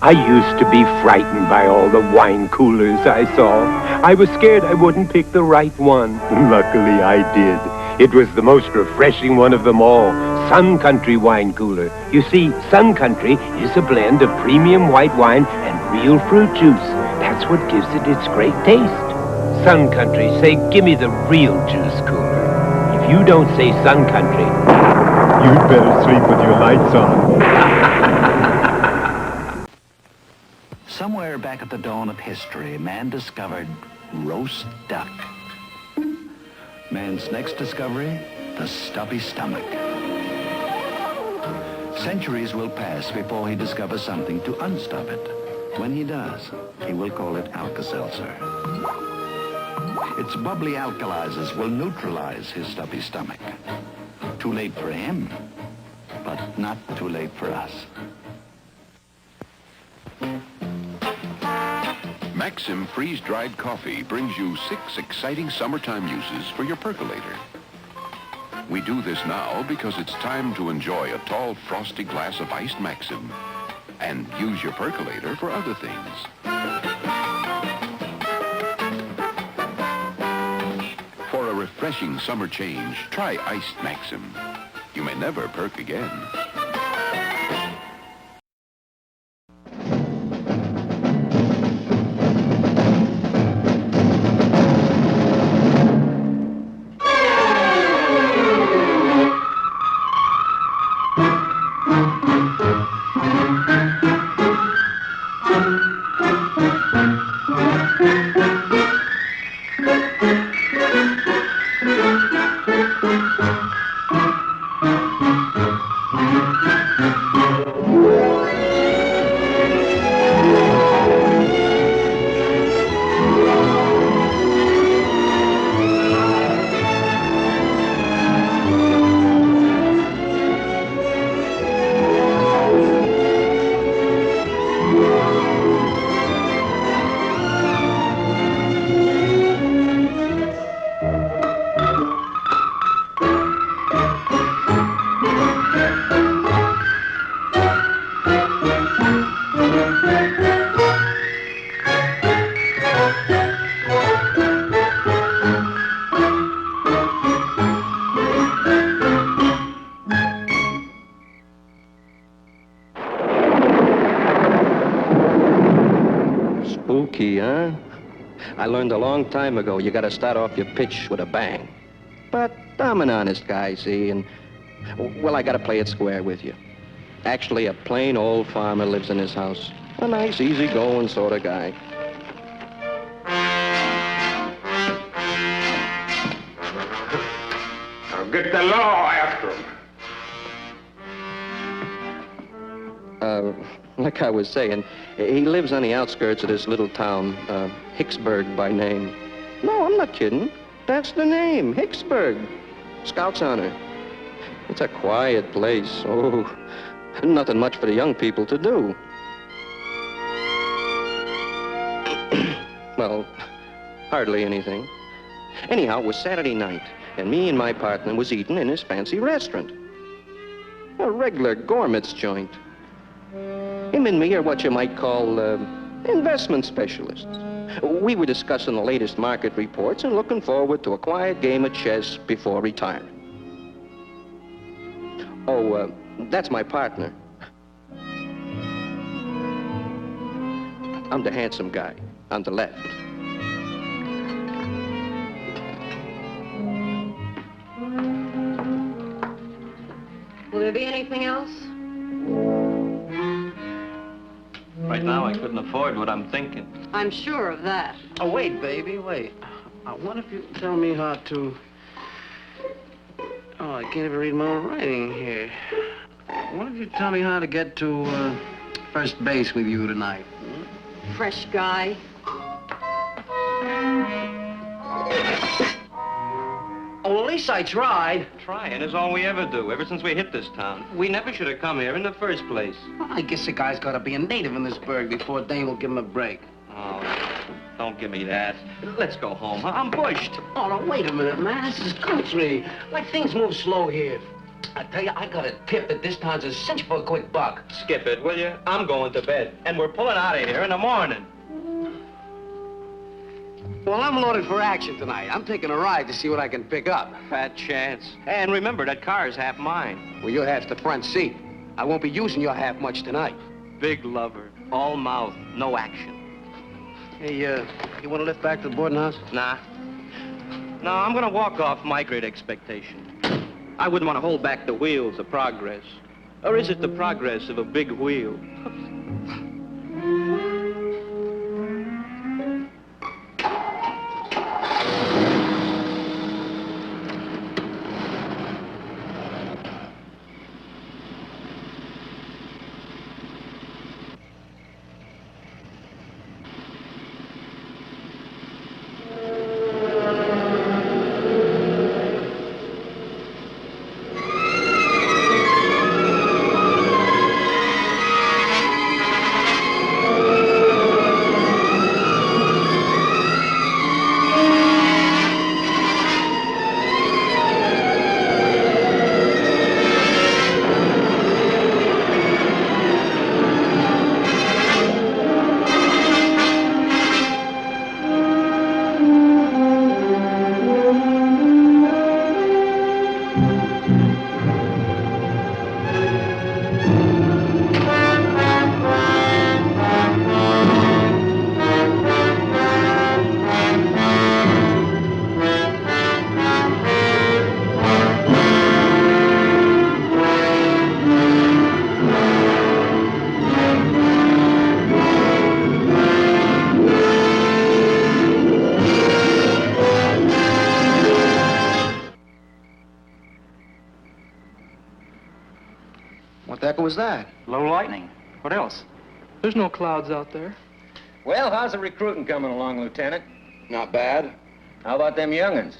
I used to be frightened by all the wine coolers I saw. I was scared I wouldn't pick the right one. Luckily, I did. It was the most refreshing one of them all, Sun Country Wine Cooler. You see, Sun Country is a blend of premium white wine and real fruit juice. That's what gives it its great taste. Sun Country, say, give me the real juice cooler. If you don't say Sun Country, you'd better sleep with your lights on. Somewhere back at the dawn of history, man discovered roast duck. Man's next discovery, the stubby stomach. Centuries will pass before he discovers something to unstop it. When he does, he will call it Alka-Seltzer. Its bubbly alkalizers will neutralize his stubby stomach. Too late for him, but not too late for us. Maxim freeze-dried coffee brings you 6 exciting summertime uses for your percolator. We do this now because it's time to enjoy a tall, frosty glass of iced Maxim and use your percolator for other things. For a refreshing summer change, try iced Maxim. You may never perk again. Spooky, huh? I learned a long time ago you gotta start off your pitch with a bang. But I'm an honest guy, see, and, well, I gotta play it square with you. Actually, a plain old farmer lives in his house. A nice, easy-going sort of guy. Now get the law after him. Like I was saying, he lives on the outskirts of this little town, Hicksburg by name. No, I'm not kidding. That's the name, Hicksburg. Scout's honor. It's a quiet place. Oh, nothing much for the young people to do. Well, hardly anything. Anyhow, it was Saturday night, and me and my partner was eating in his fancy restaurant. A regular gourmet's joint. Him and me are what you might call investment specialists. We were discussing the latest market reports and looking forward to a quiet game of chess before retiring. Oh, that's my partner. I'm the handsome guy on the left. Will there be anything else? Right now, I couldn't afford what I'm thinking. I'm sure of that. Oh, wait, baby, wait. What if you tell me how to... Oh, I can't even read my own writing here. What if you tell me how to get to first base with you tonight? Fresh guy. Oh, at least I tried. Trying is all we ever do, ever since we hit this town. We never should have come here in the first place. Well, I guess a guy's got to be a native in this burg before Dane will give him a break. Oh, don't give me that. Let's go home. I'm pushed. Oh, no, wait a minute, man. This is country. Like, things move slow here. I tell you, I got a tip that this town's a cinch for a quick buck. Skip it, will you? I'm going to bed, and we're pulling out of here in the morning. Well, I'm loaded for action tonight. I'm taking a ride to see what I can pick up. Fat chance. And remember, that car's half mine. Well, your half's the front seat. I won't be using your half much tonight. Big lover, all mouth, no action. Hey, you want to lift back to the boarding house? Nah. No, I'm gonna walk off my great expectation. I wouldn't want to hold back the wheels of progress. Or is it the progress of a big wheel? What the heck was that? Low lightning. What else? There's no clouds out there. Well, how's the recruiting coming along, Lieutenant? Not bad. How about them young'uns?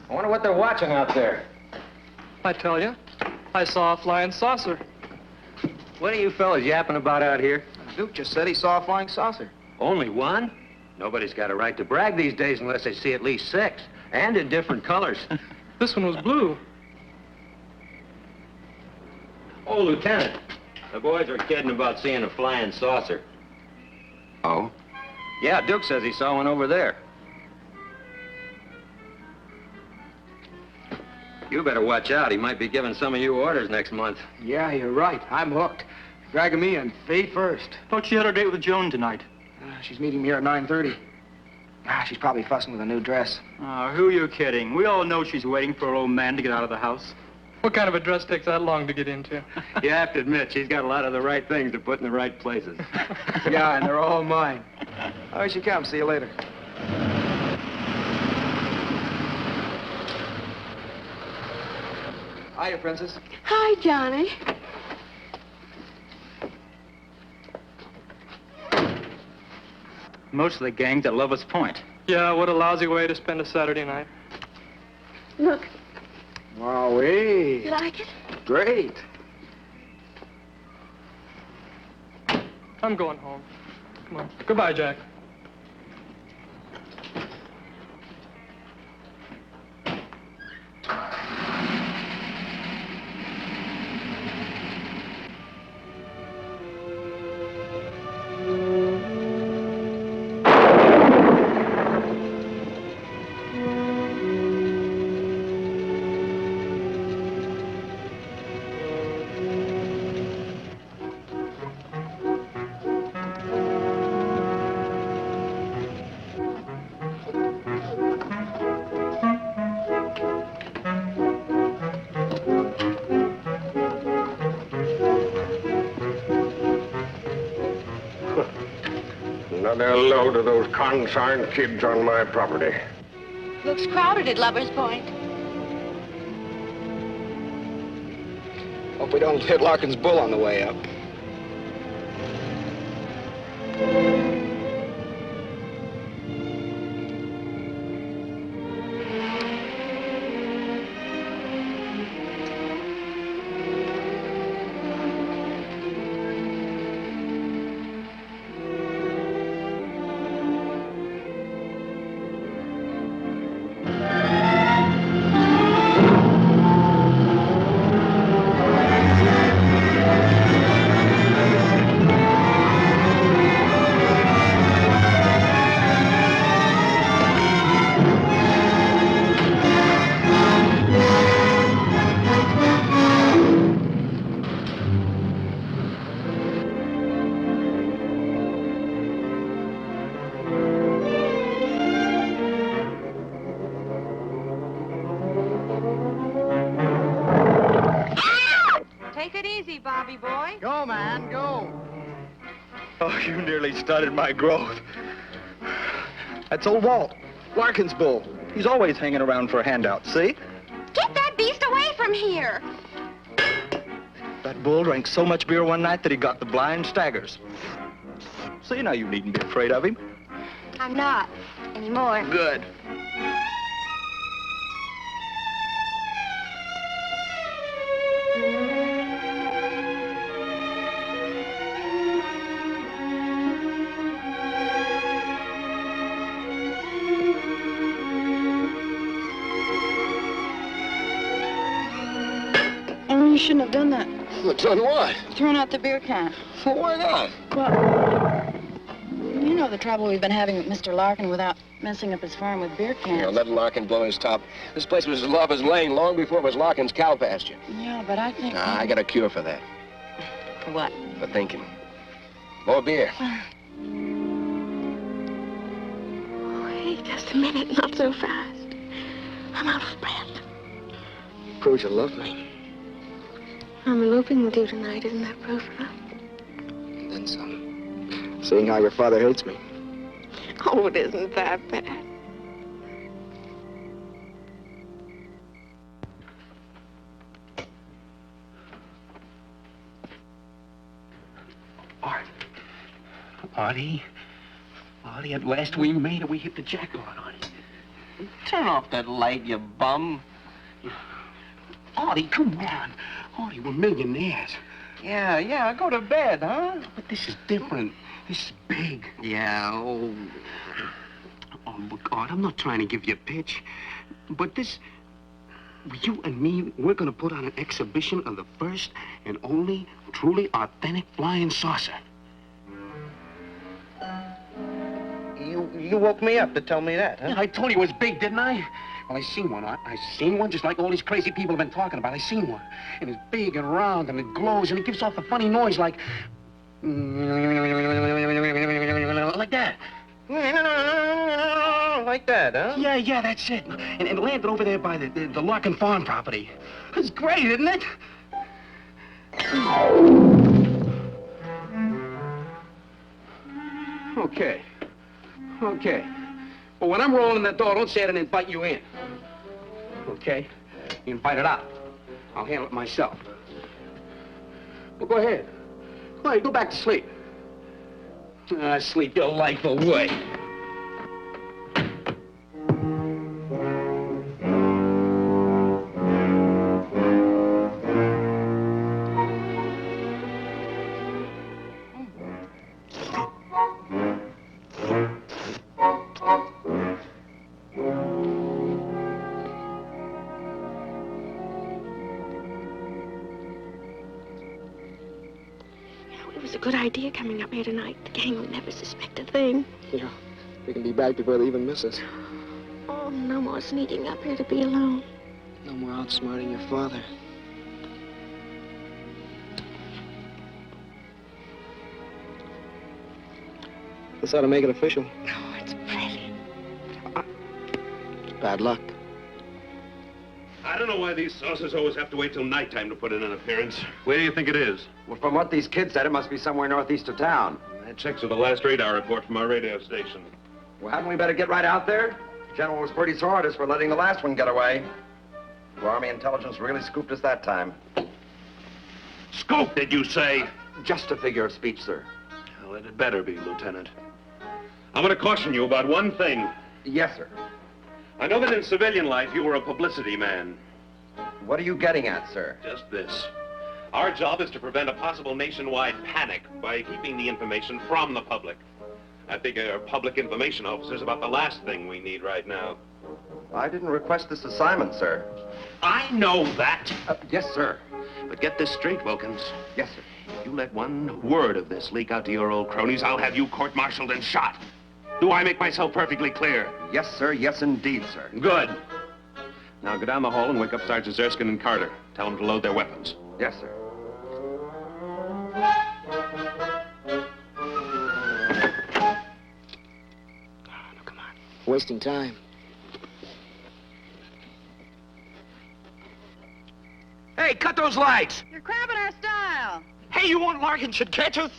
I wonder what they're watching out there. I tell you, I saw a flying saucer. What are you fellas yapping about out here? Duke just said he saw a flying saucer. Only one? Nobody's got a right to brag these days unless they see at least 6, and in different colors. This one was blue. Oh, Lieutenant, the boys are kidding about seeing a flying saucer. Oh? Yeah, Duke says he saw one over there. You better watch out. He might be giving some of you orders next month. Yeah, you're right. I'm hooked. Dragging me in feet first. Thought she had her date with Joan tonight. She's meeting me here at 9:30. She's probably fussing with a new dress. Oh, who are you kidding? We all know she's waiting for her old man to get out of the house. What kind of a dress takes that long to get into? You have to admit, she's got a lot of the right things to put in the right places. Yeah, and they're all mine. All right, she comes. See you later. Hiya, Princess. Hi, Johnny. Most of the gang's at Lover's Point. Yeah, what a lousy way to spend a Saturday night. Look, Wowee. you like it? Great. I'm going home. Come on. Goodbye, Jack. Another load of those concerned kids on my property. Looks crowded at Lover's Point. Hope we don't hit Larkin's bull on the way up. Take it easy, Bobby boy. Go, man, go. Oh, you nearly started my growth. That's old Walt, Larkin's bull. He's always hanging around for a handout, see? Get that beast away from here. That bull drank so much beer one night that he got the blind staggers. See, now you needn't be afraid of him. I'm not anymore. Good. You shouldn't have done that. Well, done what? Thrown out the beer can. Well, why not? Well, you know the trouble we've been having with Mr. Larkin without messing up his farm with beer cans. You know, let Larkin blow his top. This place was Lover's Lane long before it was Larkin's cow pasture. Yeah, but I think... I got a cure for that. For what? For thinking. More beer. Wait just a minute, not so fast. I'm out of breath. Proves you love me. I'm eloping with you tonight. Isn't that proof enough? And then some. Seeing how your father hates me. Oh, it isn't that bad. Artie, at last we made it. We hit the jackpot, Artie. Turn off that light, you bum. Artie, come on. Artie, we're millionaires. Yeah, go to bed, huh? But this is different. This is big. Yeah, oh, look, Art, I'm not trying to give you a pitch, but this, you and me, we're gonna put on an exhibition of the first and only truly authentic flying saucer. You woke me up to tell me that, huh? Yeah, I told you it was big, didn't I? Well, I seen one, Art. I seen one just like all these crazy people have been talking about. I seen one. And it's big and round, and it glows, and it gives off a funny noise like that. Like that, huh? Yeah, that's it. And it landed over there by the Larkin Farm property. It's great, isn't it? Okay. But when I'm rolling that door, don't say I didn't invite you in. Okay? You invite it out. I'll handle it myself. Well, go ahead. Go back to sleep. Sleep your life away. Good idea coming up here tonight. The gang will never suspect a thing. Yeah, we can be back before they even miss us. Oh, no more sneaking up here to be alone. No more outsmarting your father. This ought to make it official. Oh, it's pretty. Bad luck. I don't know why these saucers always have to wait till nighttime to put in an appearance. Where do you think it is? Well, from what these kids said, it must be somewhere northeast of town. That checks with the last radar report from our radio station. Well, hadn't we better get right out there? General was pretty sore at us for letting the last one get away. The Army intelligence really scooped us that time. Scoop, did you say? Just a figure of speech, sir. Well, it had better be, Lieutenant. I'm going to caution you about one thing. Yes, sir. I know that in civilian life you were a publicity man. What are you getting at, sir? Just this. Our job is to prevent a possible nationwide panic by keeping the information from the public. I figure public information officers about the last thing we need right now. I didn't request this assignment, sir. I know that. Yes, sir. But get this straight, Wilkins. Yes, sir. If you let one word of this leak out to your old cronies, I'll have you court-martialed and shot. Do I make myself perfectly clear? Yes, sir. Yes, indeed, sir. Good. Now go down the hall and wake up Sergeants Erskine and Carter. Tell them to load their weapons. Yes, sir. No, come on. Wasting time. Hey, cut those lights! You're crabbing our style. Hey, you want Larkin should catch us?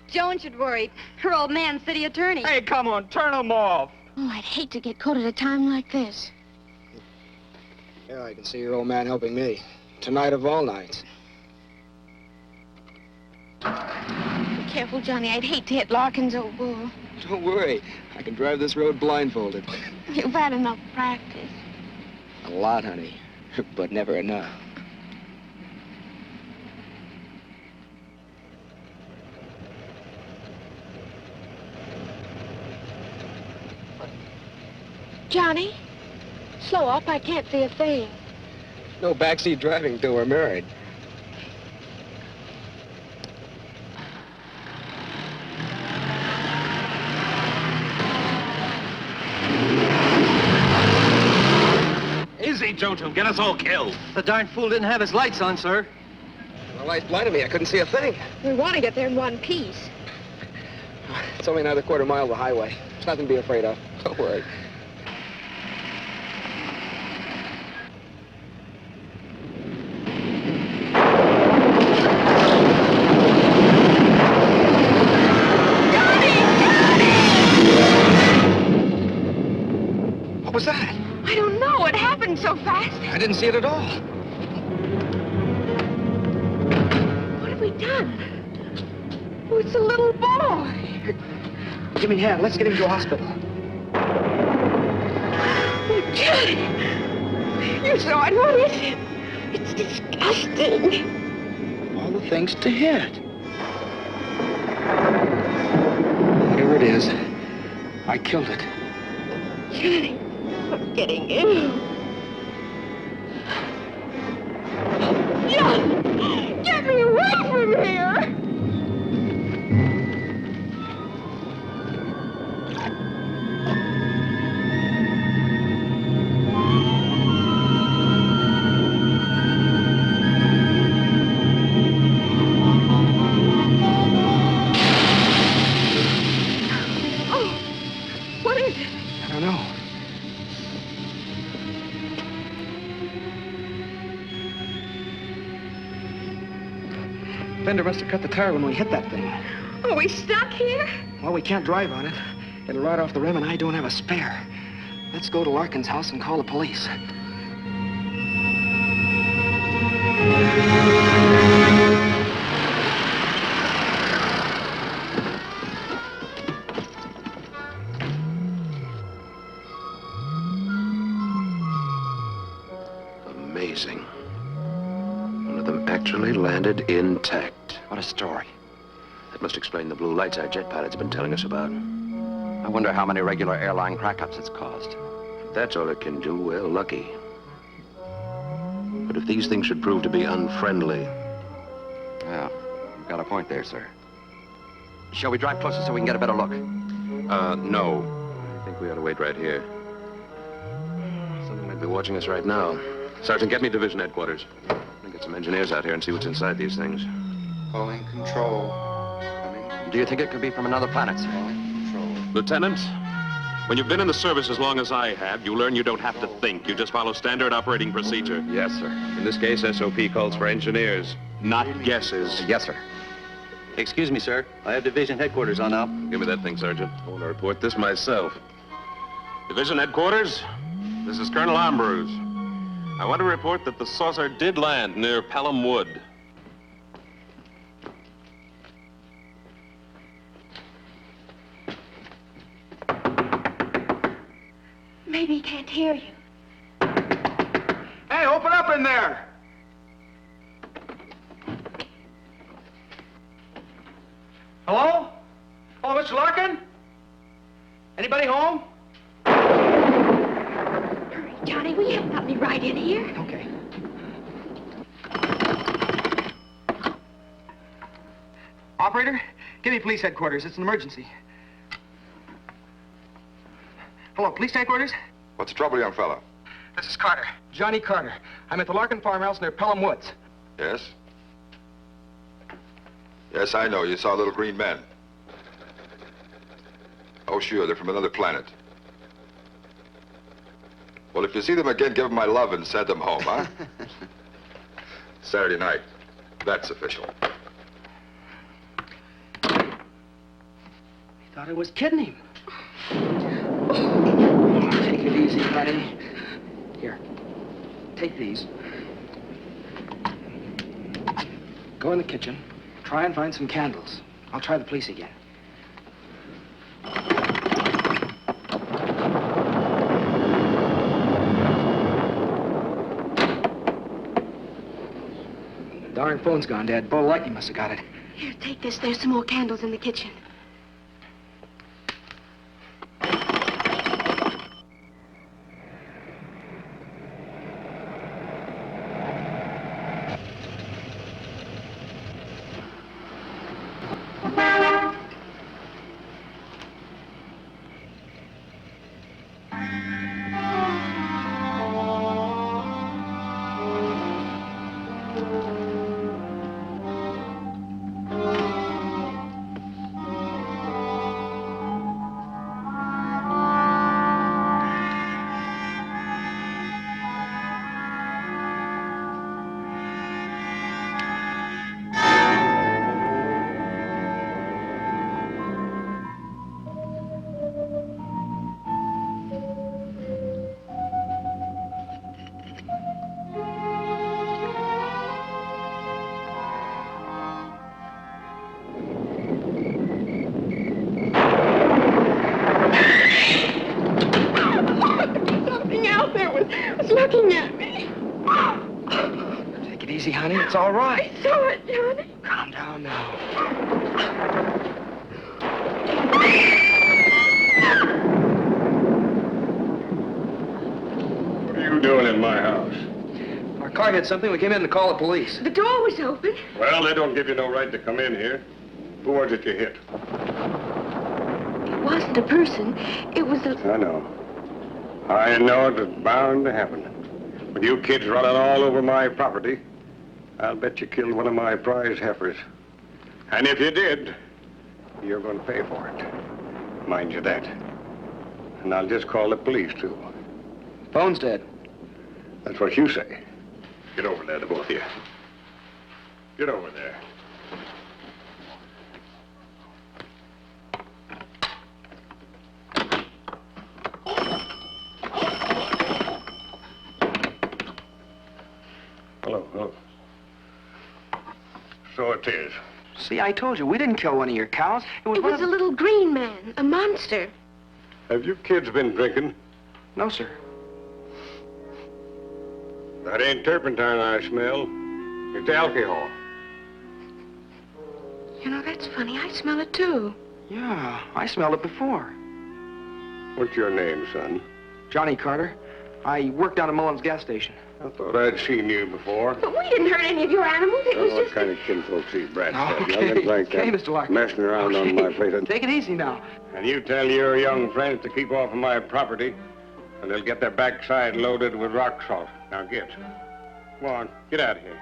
Joan should worry. Her old man's city attorney. Hey, come on, turn them off. Oh, I'd hate to get caught at a time like this. Yeah, I can see your old man helping me. Tonight of all nights. Be careful, Johnny. I'd hate to hit Larkin's old bull. Don't worry. I can drive this road blindfolded. You've had enough practice. A lot, honey. But never enough. Johnny, slow up. I can't see a thing. No backseat driving till we're married. Easy, Jojo. Get us all killed. The darn fool didn't have his lights on, sir. The light blinded me. I couldn't see a thing. We want to get there in one piece. It's only another quarter mile of the highway. There's nothing to be afraid of. Don't worry. What was that? I don't know. It happened so fast. I didn't see it at all. What have we done? Oh, it's a little boy. Give me a hand. Let's get him to a hospital. Oh, Johnny. You saw it. What is it? It's disgusting. All the things to hit. Whatever it is, I killed it. Johnny, I'm getting ill. John, get me away from here. What is it? I don't know. Fender must have cut the tire when we hit that thing. Are we stuck here? Well, we can't drive on it. It'll ride off the rim, and I don't have a spare. Let's go to Larkin's house and call the police. Amazing. One of them actually landed intact. What a story. That must explain the blue lights our jet pilot's been telling us about. I wonder how many regular airline crack-ups it's caused. If that's all it can do, well, lucky. But if these things should prove to be unfriendly... Yeah, you've got a point there, sir. Shall we drive closer so we can get a better look? No. I think we ought to wait right here. Someone might be watching us right now. Sergeant, get me division headquarters. I'll get some engineers out here and see what's inside these things. Calling control. Do you think it could be from another planet, sir? Lieutenant, when you've been in the service as long as I have, you learn you don't have to think. You just follow standard operating procedure. Yes, sir. In this case, SOP calls for engineers, not guesses. Yes, sir. Excuse me, sir. I have division headquarters on now. Give me that thing, Sergeant. I want to report this myself. Division headquarters, this is Colonel Armbruise. I want to report that the saucer did land near Pelham Wood. Maybe he can't hear you. Hey, open up in there! Hello? Oh, Mr. Larkin? Anybody home? Hurry, Johnny, will you help me right in here? Okay. Operator, give me police headquarters. It's an emergency. Hello, police headquarters? What's the trouble, young fella? This is Carter. Johnny Carter. I'm at the Larkin farmhouse near Pelham Woods. Yes? Yes, I know. You saw little green men. Oh, sure. They're from another planet. Well, if you see them again, give them my love and send them home, huh? Saturday night. That's official. He thought I was kidding him. Take it easy, buddy. Here, take these. Go in the kitchen. Try and find some candles. I'll try the police again. Darn phone's gone dead. Bo Lightning must have got it. Here, take this. There's some more candles in the kitchen. It's all right. I saw it, Johnny. Calm down now. What are you doing in my house? Our car hit something. We came in to call the police. The door was open. Well, they don't give you no right to come in here. Who was it you hit? It wasn't a person. It was a... I know. I know it was bound to happen. With you kids running all over my property, I'll bet you killed one of my prize heifers. And if you did, you're going to pay for it. Mind you that. And I'll just call the police, too. Phone's dead. That's what you say. Get over there, the both of you. Get over there. Hello. So it is. See, I told you, we didn't kill one of your cows. It was a little green man, a monster. Have you kids been drinking? No, sir. That ain't turpentine I smell. It's alcohol. You know, that's funny. I smell it, too. Yeah, I smelled it before. What's your name, son? Johnny Carter. I worked down at Mullen's gas station. I thought I'd seen you before. But we didn't hurt any of your animals. It was What just... kind of kinfolks these brats have? Okay, Nothing like okay, that Mr. Larkin. messing around on my place. Take it easy now. And you tell your young friends to keep off of my property, and they'll get their backside loaded with rock salt. Now get. Come on, get out of here.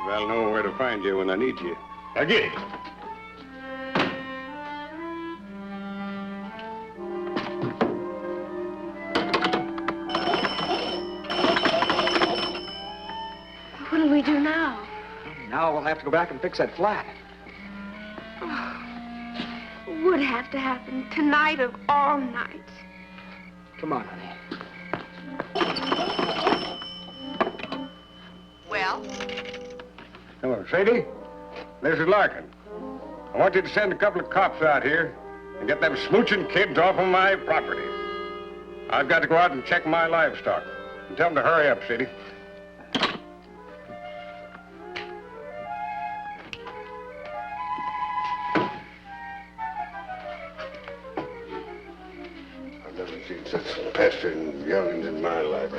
I'll know where to find you when I need you. Now get. What'll we do now? Now we'll have to go back and fix that flat. Would have to happen tonight of all nights. Come on, honey. Well? Hello, Sadie. This is Larkin. I want you to send a couple of cops out here and get them smooching kids off of my property. I've got to go out and check my livestock. And tell them to hurry up, Sadie. I've never seen such pestering young'uns in my life.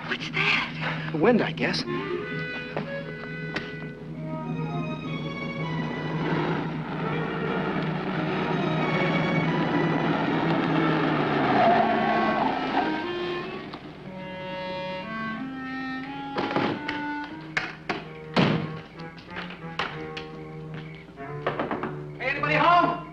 What's that? The wind, I guess. Anybody home?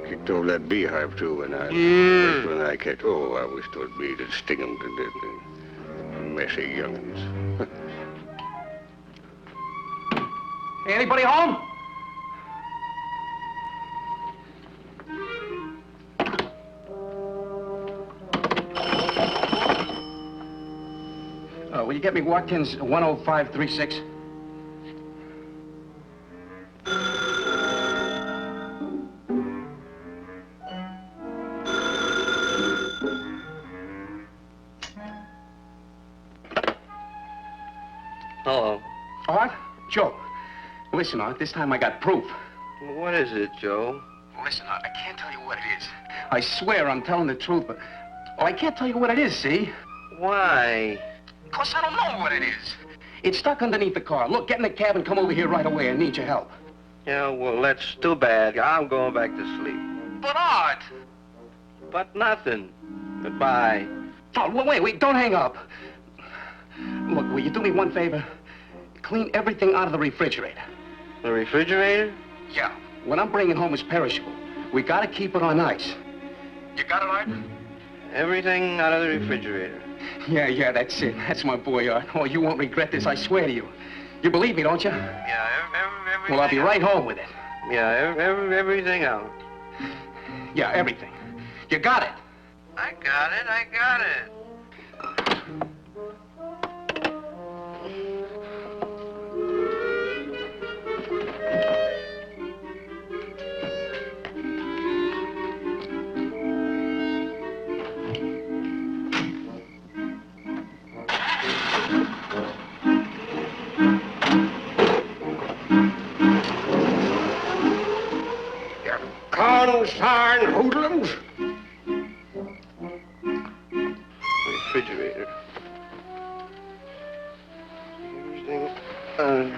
Kicked over that beehive, too, when I catch. Oh, I wish those bees would sting them to death. Messy young'uns. Anybody home? Will you get me Watkins 10536? Hello. What? Joe, listen, this time I got proof. What is it, Joe? Listen, I can't tell you what it is. I swear I'm telling the truth, but... Oh, I can't tell you what it is, see? Why? Of course, I don't know what it is. It's stuck underneath the car. Look, get in the cab and come over here right away. I need your help. Yeah, well, that's too bad. I'm going back to sleep. But, Art! But nothing. Goodbye. Oh, wait, don't hang up. Look, will you do me one favor? Clean everything out of the refrigerator. The refrigerator? Yeah. What I'm bringing home is perishable. We gotta keep it on ice. You got it, Art? Everything out of the refrigerator. Yeah, that's it. That's my boy, Art. Oh, you won't regret this, I swear to you. You believe me, don't you? Yeah, everything. Well, I'll be right home with it. Yeah, everything out. Yeah, everything. You got it. I got it. Consarn hoodlums. Refrigerator. Everything.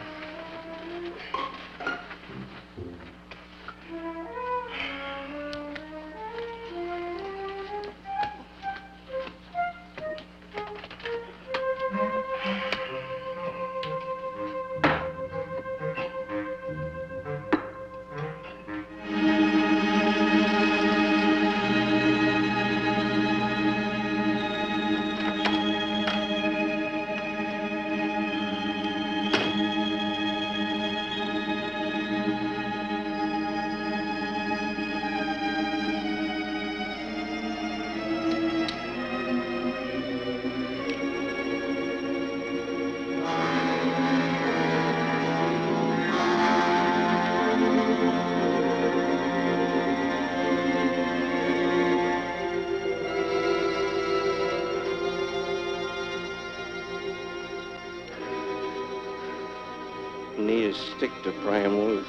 Need a stick to pry him loose.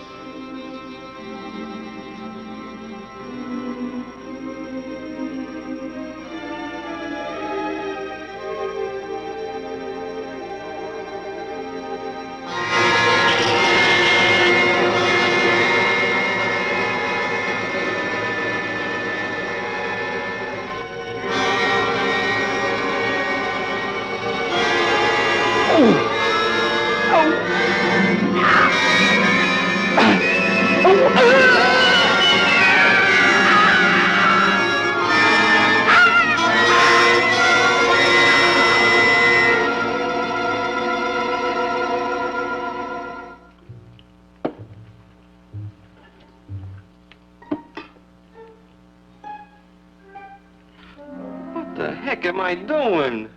What the heck am I doing?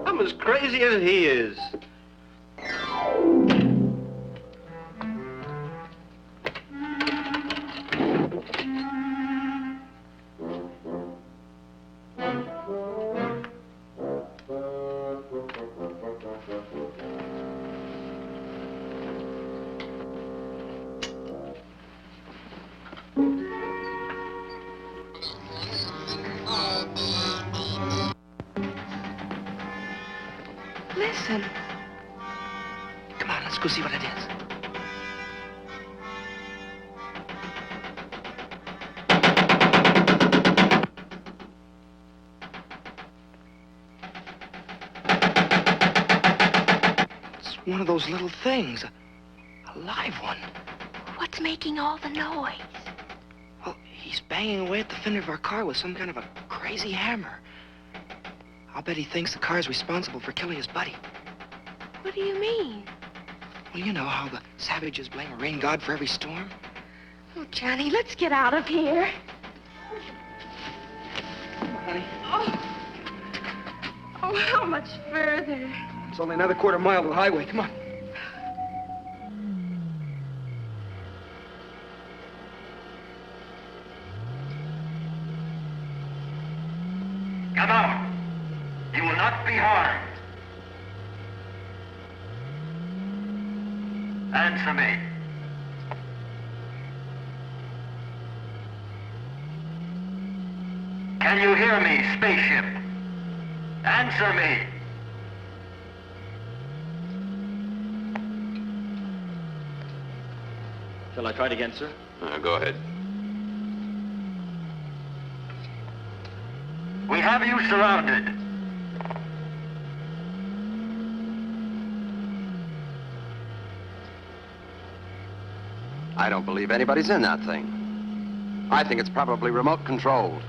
I'm as crazy as he is. Listen. Come on, let's go see what it is. It's one of those little things. A live one. What's making all the noise? Well, he's banging away at the fender of our car with some kind of a crazy hammer. I'll bet he thinks the car's responsible for killing his buddy. What do you mean? Well, you know how the savages blame a rain god for every storm? Oh, Johnny, let's get out of here. Come on, honey. Oh, how much further? It's only another quarter mile to the highway. Come on. Come out. You will not be harmed. Answer me. Can you hear me, spaceship? Answer me. Shall I try it again, sir? Go ahead. We have you surrounded. I don't believe anybody's in that thing. I think it's probably remote controlled.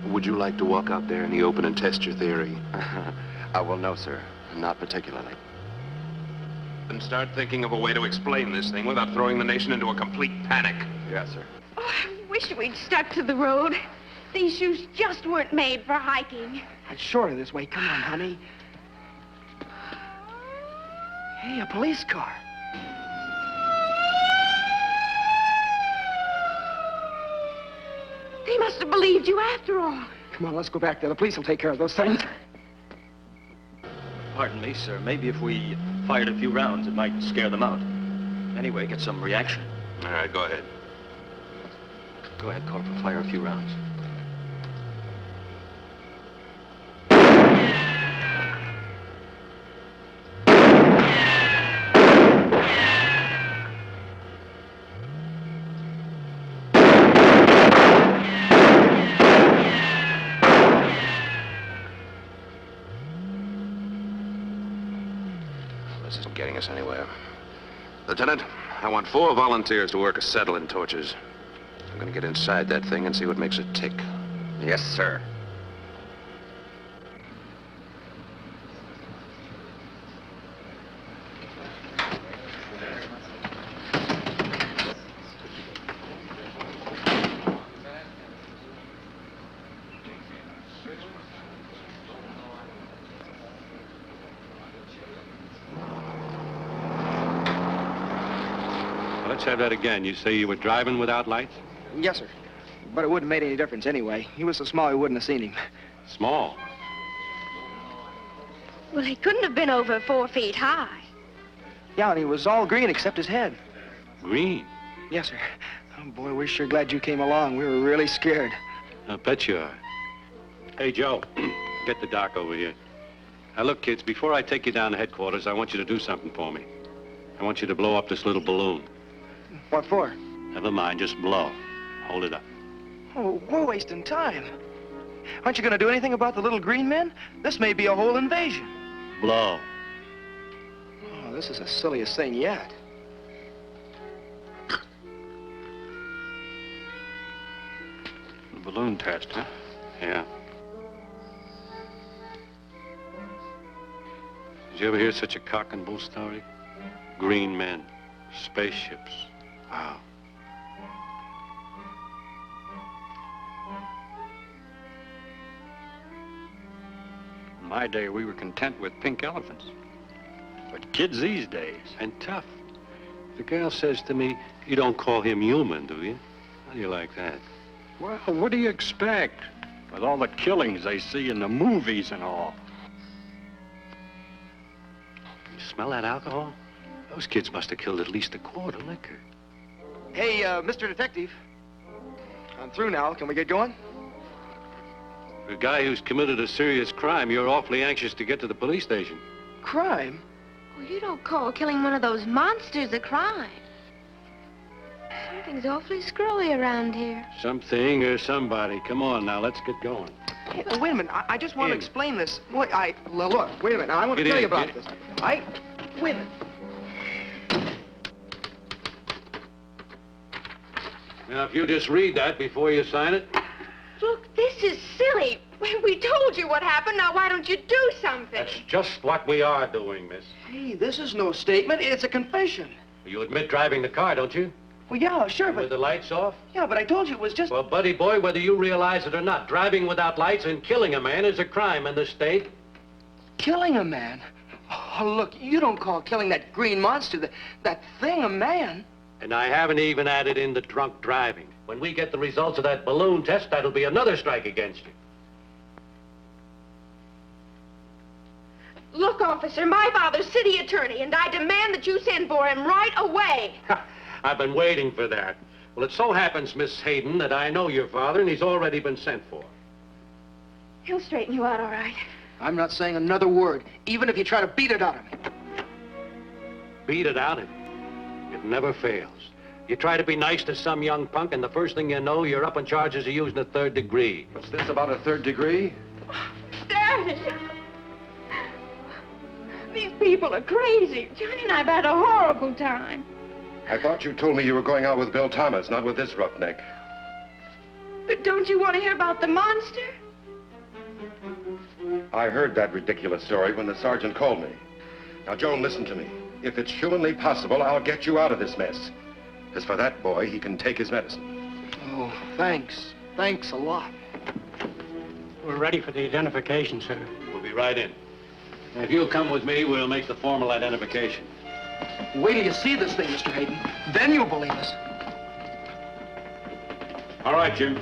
Would you like to walk out there in the open and test your theory? Well, no, sir. Not particularly. Then start thinking of a way to explain this thing without throwing the nation into a complete panic. Yes, sir. Oh, I wish we'd stuck to the road. These shoes just weren't made for hiking. It's shorter this way. Come on, honey. Hey, a police car. They must have believed you after all. Come on, let's go back there. The police will take care of those things. Pardon me, sir. Maybe if we fired a few rounds, it might scare them out. Anyway, get some reaction. All right, go ahead. Go ahead, Corporal. Fire a few rounds. This isn't getting us anywhere. Lieutenant, I want 4 volunteers to work acetylene torches. I'm gonna get inside that thing and see what makes it tick. Yes, sir. Let's have that again. You say you were driving without lights? Yes, sir. But it wouldn't have made any difference anyway. He was so small we wouldn't have seen him. Small? Well, he couldn't have been over 4 feet high. Yeah, and he was all green except his head. Green? Yes, sir. Oh, boy, we're sure glad you came along. We were really scared. I bet you are. Hey, Joe, get the doc over here. Now, look, kids, before I take you down to headquarters, I want you to do something for me. I want you to blow up this little balloon. What for? Never mind, just blow. Hold it up. Oh, we're wasting time. Aren't you going to do anything about the little green men? This may be a whole invasion. Blow. Oh, this is the silliest thing yet. The balloon test, huh? Yeah. Did you ever hear such a cock and bull story? Green men, spaceships. Wow. In my day, we were content with pink elephants. But kids these days... And tough. The girl says to me, you don't call him human, do you? How do you like that? Well, what do you expect? With all the killings they see in the movies and all. You smell that alcohol? Those kids must have killed at least a quart of liquor. Hey, Mr. Detective. I'm through now. Can we get going? For a guy who's committed a serious crime, you're awfully anxious to get to the police station. Crime? Well, you don't call killing one of those monsters a crime. Something's awfully screwy around here. Something or somebody. Come on now, let's get going. Hey, wait a minute. I just want to explain this. Look, look, wait a minute. I want to tell you about this. Wait a minute. Now, if you just read that before you sign it. Look, this is silly. We told you what happened. Now, why don't you do something? That's just what we are doing, miss. Hey, this is no statement. It's a confession. You admit driving the car, don't you? Well, yeah, sure, but... With the lights off? Yeah, but I told you it was just... Well, buddy boy, whether you realize it or not, driving without lights and killing a man is a crime in this state. Killing a man? Oh, look, you don't call killing that green monster, that thing, a man. And I haven't even added in the drunk driving. When we get the results of that balloon test, that'll be another strike against you. Look, officer, my father's city attorney, and I demand that you send for him right away. I've been waiting for that. Well, it so happens, Miss Hayden, that I know your father, and he's already been sent for. He'll straighten you out all right. I'm not saying another word, even if you try to beat it out of me. Beat it out of you? It never fails. You try to be nice to some young punk, and the first thing you know, you're up on charges of using a third degree. What's this about a third degree? Daddy! These people are crazy. Johnny and I've had a horrible time. I thought you told me you were going out with Bill Thomas, not with this roughneck. But don't you want to hear about the monster? I heard that ridiculous story when the sergeant called me. Now, Joan, listen to me. If it's humanly possible, I'll get you out of this mess. As for that boy, he can take his medicine. Oh, thanks. Thanks a lot. We're ready for the identification, sir. We'll be right in. If you'll come with me, we'll make the formal identification. Wait till you see this thing, Mr. Hayden. Then you'll believe us. All right, Jim.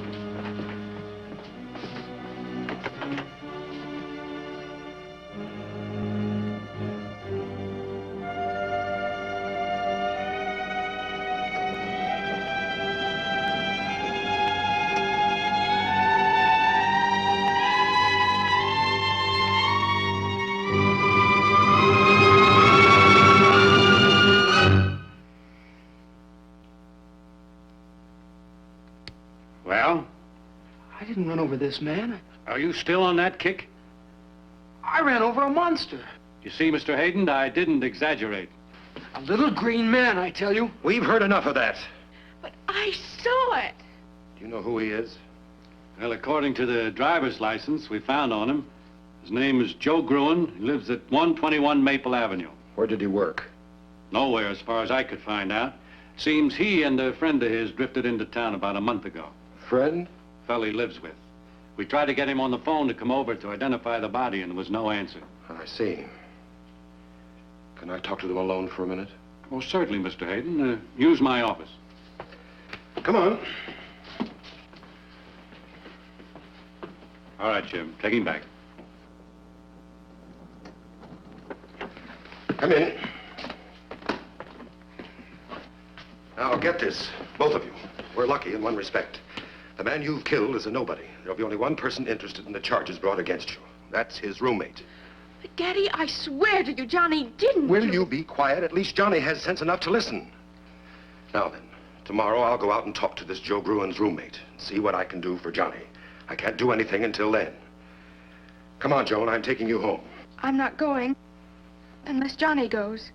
Well? I didn't run over this man. Are you still on that kick? I ran over a monster. You see, Mr. Hayden, I didn't exaggerate. A little green man, I tell you. We've heard enough of that. But I saw it. Do you know who he is? Well, according to the driver's license we found on him, his name is Joe Gruen. He lives at 121 Maple Avenue. Where did he work? Nowhere, as far as I could find out. Seems he and a friend of his drifted into town about a month ago. Friend? Fellow he lives with. We tried to get him on the phone to come over to identify the body, and there was no answer. I see. Can I talk to them alone for a minute? Oh, certainly, Mr. Hayden. Use my office. Come on. All right, Jim. Take him back. Come in. Now, get this, both of you. We're lucky in one respect. The man you've killed is a nobody. There'll be only one person interested in the charges brought against you. That's his roommate. But, Daddy, I swear to you, Johnny didn't. Will you be quiet? At least Johnny has sense enough to listen. Now then, tomorrow I'll go out and talk to this Joe Gruen's roommate and see what I can do for Johnny. I can't do anything until then. Come on, Joan, I'm taking you home. I'm not going unless Johnny goes.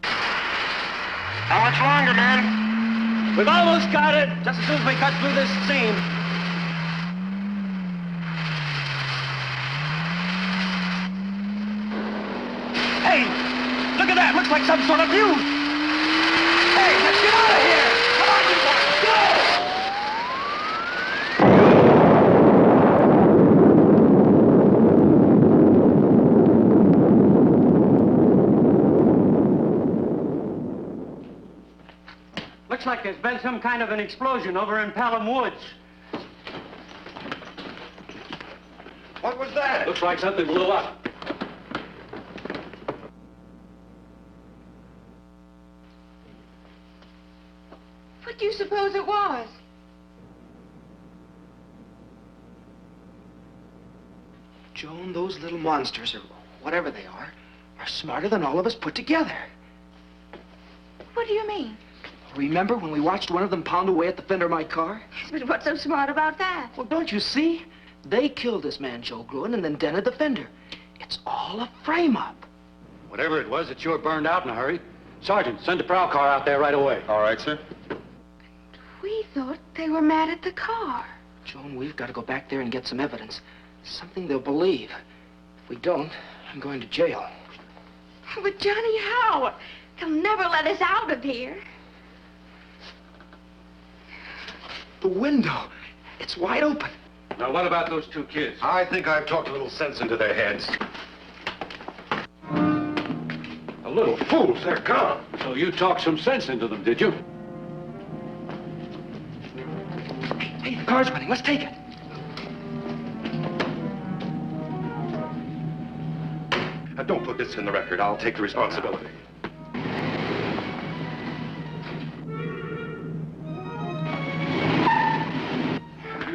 How much longer, man? We've almost got it, just as soon as we cut through this seam. Hey, look at that. Looks like some sort of view. Hey, let's get out of here. Come on, you guys, go! Looks like there's been some kind of an explosion over in Pelham Woods. What was that? Looks like something blew up. What do you suppose it was? Joan, those little monsters, or whatever they are smarter than all of us put together. What do you mean? Remember when we watched one of them pound away at the fender of my car? But what's so smart about that? Well, don't you see? They killed this man, Joe Gruen, and then dented the fender. It's all a frame-up. Whatever it was, it sure burned out in a hurry. Sergeant, send the prowl car out there right away. All right, sir. We thought they were mad at the car. Joan, we've got to go back there and get some evidence. Something they'll believe. If we don't, I'm going to jail. But Johnny, how? They'll never let us out of here. The window. It's wide open. Now, what about those two kids? I think I've talked a little sense into their heads. The little fools, they're gone. So you talked some sense into them, did you? Hey, the car's running. Let's take it. Now, don't put this in the record. I'll take the responsibility.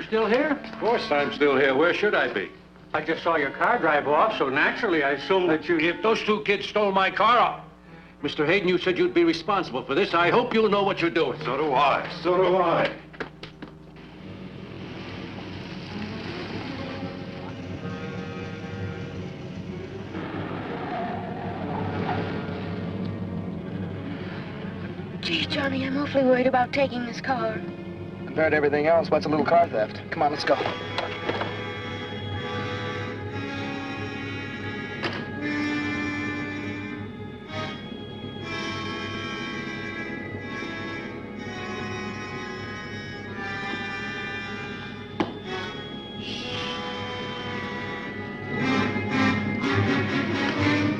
Still here? Of course I'm still here. Where should I be? I just saw your car drive off, so naturally I assumed that you... If those two kids stole my car, Mr. Hayden, you said you'd be responsible for this. I hope you know what you're doing. So do I. So do I. Gee, Johnny, I'm awfully worried about taking this car. Compared to everything else, what's a little car theft? Come on, let's go.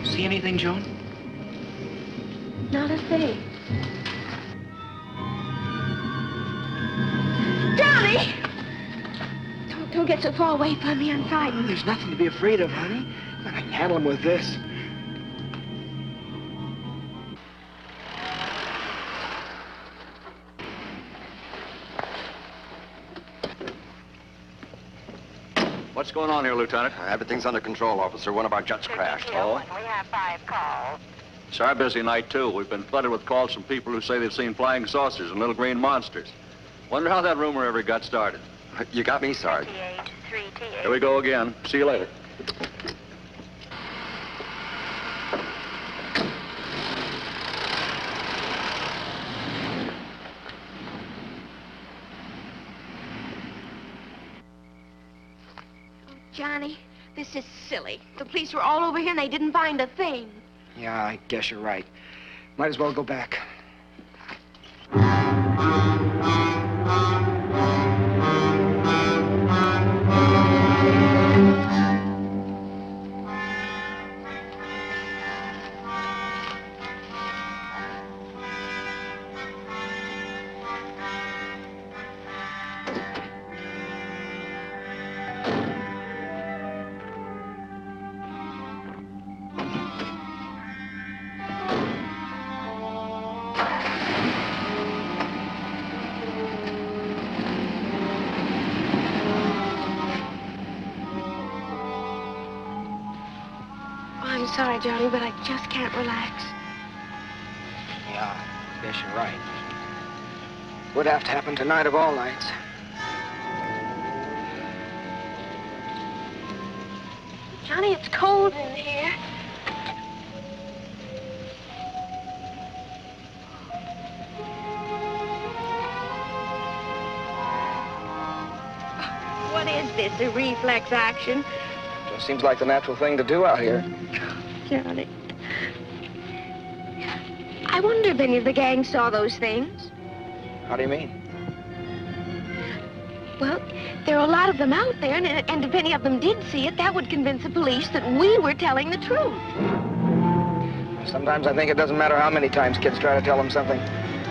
See anything, Joan? Not a thing. Johnny! Don't get so far away from me. I'm frightened. There's nothing to be afraid of, honey. I can handle him with this. What's going on here, Lieutenant? Everything's under control, officer. One of our jets crashed. Oh? We have 5 calls. It's our busy night, too. We've been flooded with calls from people who say they've seen flying saucers and little green monsters. Wonder how that rumor ever got started. You got me, Sarge. Here we go again. See you later. Johnny, this is silly. The police were all over here and they didn't find a thing. Yeah, I guess you're right. Might as well go back. I'm sorry, Johnny, but I just can't relax. Yeah, I guess you're right. Would have to happen tonight of all nights. Johnny, it's cold in here. What is this, a reflex action? Just seems like the natural thing to do out here. Johnny. I wonder if any of the gang saw those things. How do you mean? Well, there are a lot of them out there, and if any of them did see it, that would convince the police that we were telling the truth. Sometimes I think it doesn't matter how many times kids try to tell them something.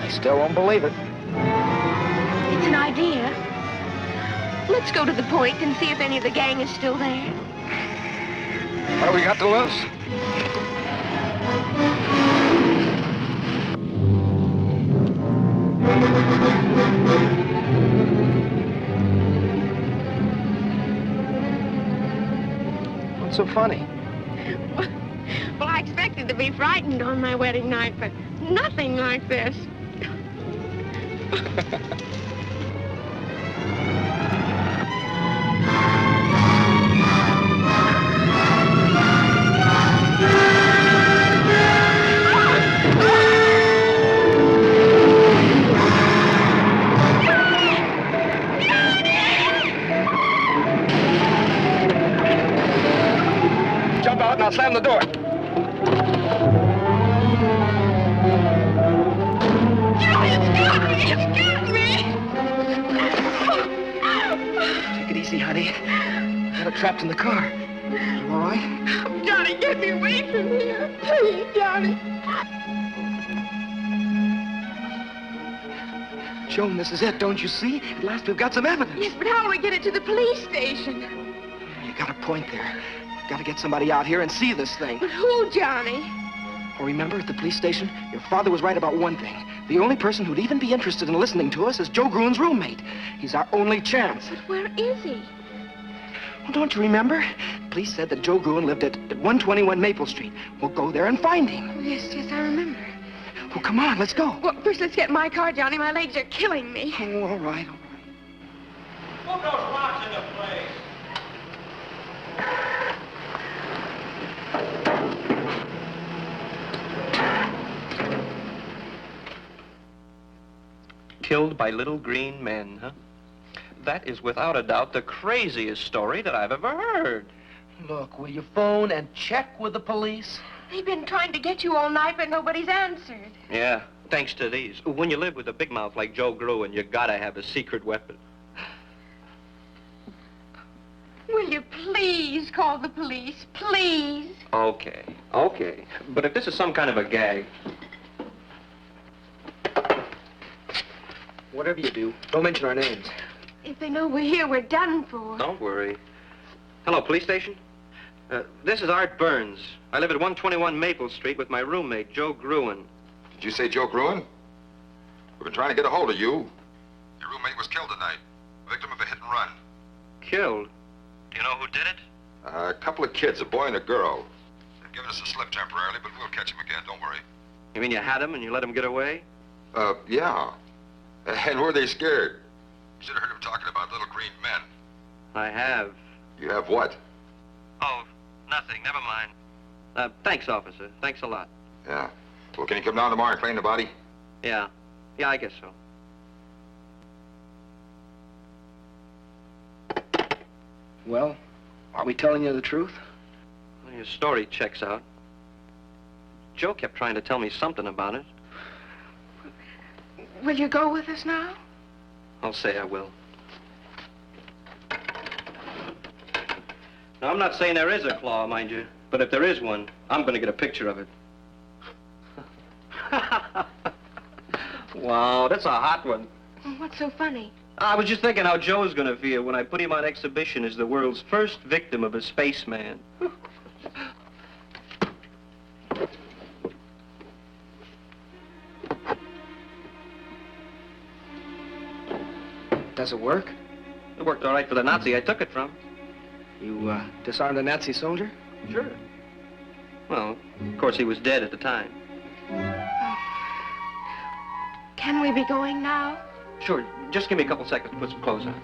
They still won't believe it. It's an idea. Let's go to the point and see if any of the gang is still there. What do we got to lose? What's so funny? Well, I expected to be frightened on my wedding night, but nothing like this. Jump out and I'll slam the door. Take it easy, honey. Got it trapped in the car. You all right? Johnny, get me away from here. Please, Johnny. Joan, this is it, don't you see? At last we've got some evidence. Yes, but how do we get it to the police station? You got a point there. Got to get somebody out here and see this thing. But who, Johnny? Oh, remember, at the police station, your father was right about one thing. The only person who'd even be interested in listening to us is Joe Gruen's roommate. He's our only chance. But where is he? Well, don't you remember? police said that Joe Gruen lived at 121 Maple Street. We'll go there and find him. Oh, yes, I remember. Well, come on, let's go. Well, first let's get my car, Johnny. My legs are killing me. Oh, all right. Move those rocks into place. Killed by little green men, huh? That is without a doubt the craziest story that I've ever heard. Look, will you phone and check with the police? They've been trying to get you all night, but nobody's answered. Yeah, thanks to these. When you live with a big mouth like Joe Gruen, you gotta have a secret weapon. Will you please call the police? Please? Okay. But if this is some kind of a gag... Whatever you do, don't mention our names. If they know we're here, we're done for. Don't worry. Hello, police station? This is Art Burns. I live at 121 Maple Street with my roommate, Joe Gruen. Did you say Joe Gruen? We've been trying to get a hold of you. Your roommate was killed tonight. Victim of a hit and run. Killed? Do you know who did it? A couple of kids, a boy and a girl. They've given us a slip temporarily, but we'll catch him again, don't worry. You mean you had him and you let him get away? Yeah. And were they scared? You should have heard him talking about little green men. I have. You have what? Oh, nothing. Never mind. Thanks, officer. Thanks a lot. Yeah. Well, can you come down tomorrow and claim the body? Yeah. Yeah, I guess so. Well, are we telling you the truth? Well, your story checks out. Joe kept trying to tell me something about it. Will you go with us now? I'll say I will. Now, I'm not saying there is a claw, mind you, but if there is one, I'm going to get a picture of it. Wow, that's a hot one. What's so funny? I was just thinking how Joe's going to feel when I put him on exhibition as the world's first victim of a spaceman. Does it work? It worked all right for the Nazi I took it from. You, disarmed a Nazi soldier? Sure. Well, of course, he was dead at the time. Can we be going now? Sure. Just give me a couple seconds to put some clothes on.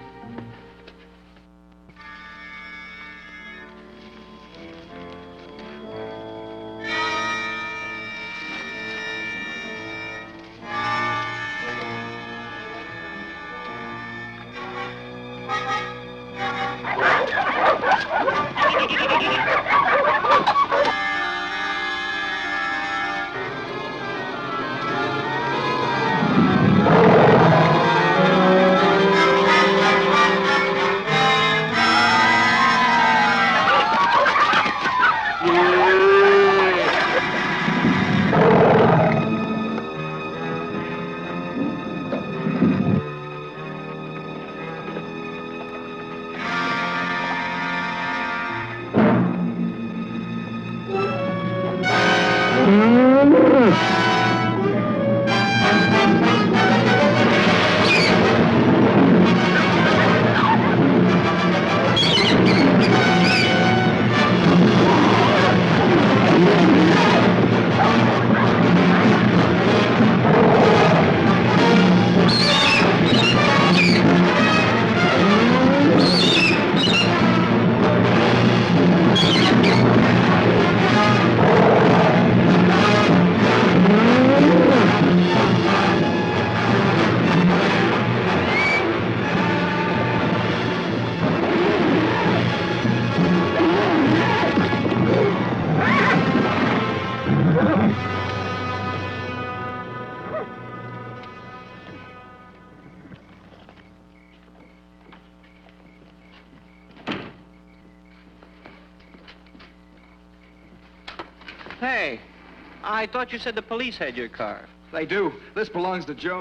Hey, I thought you said the police had your car. They do. This belongs to Joe.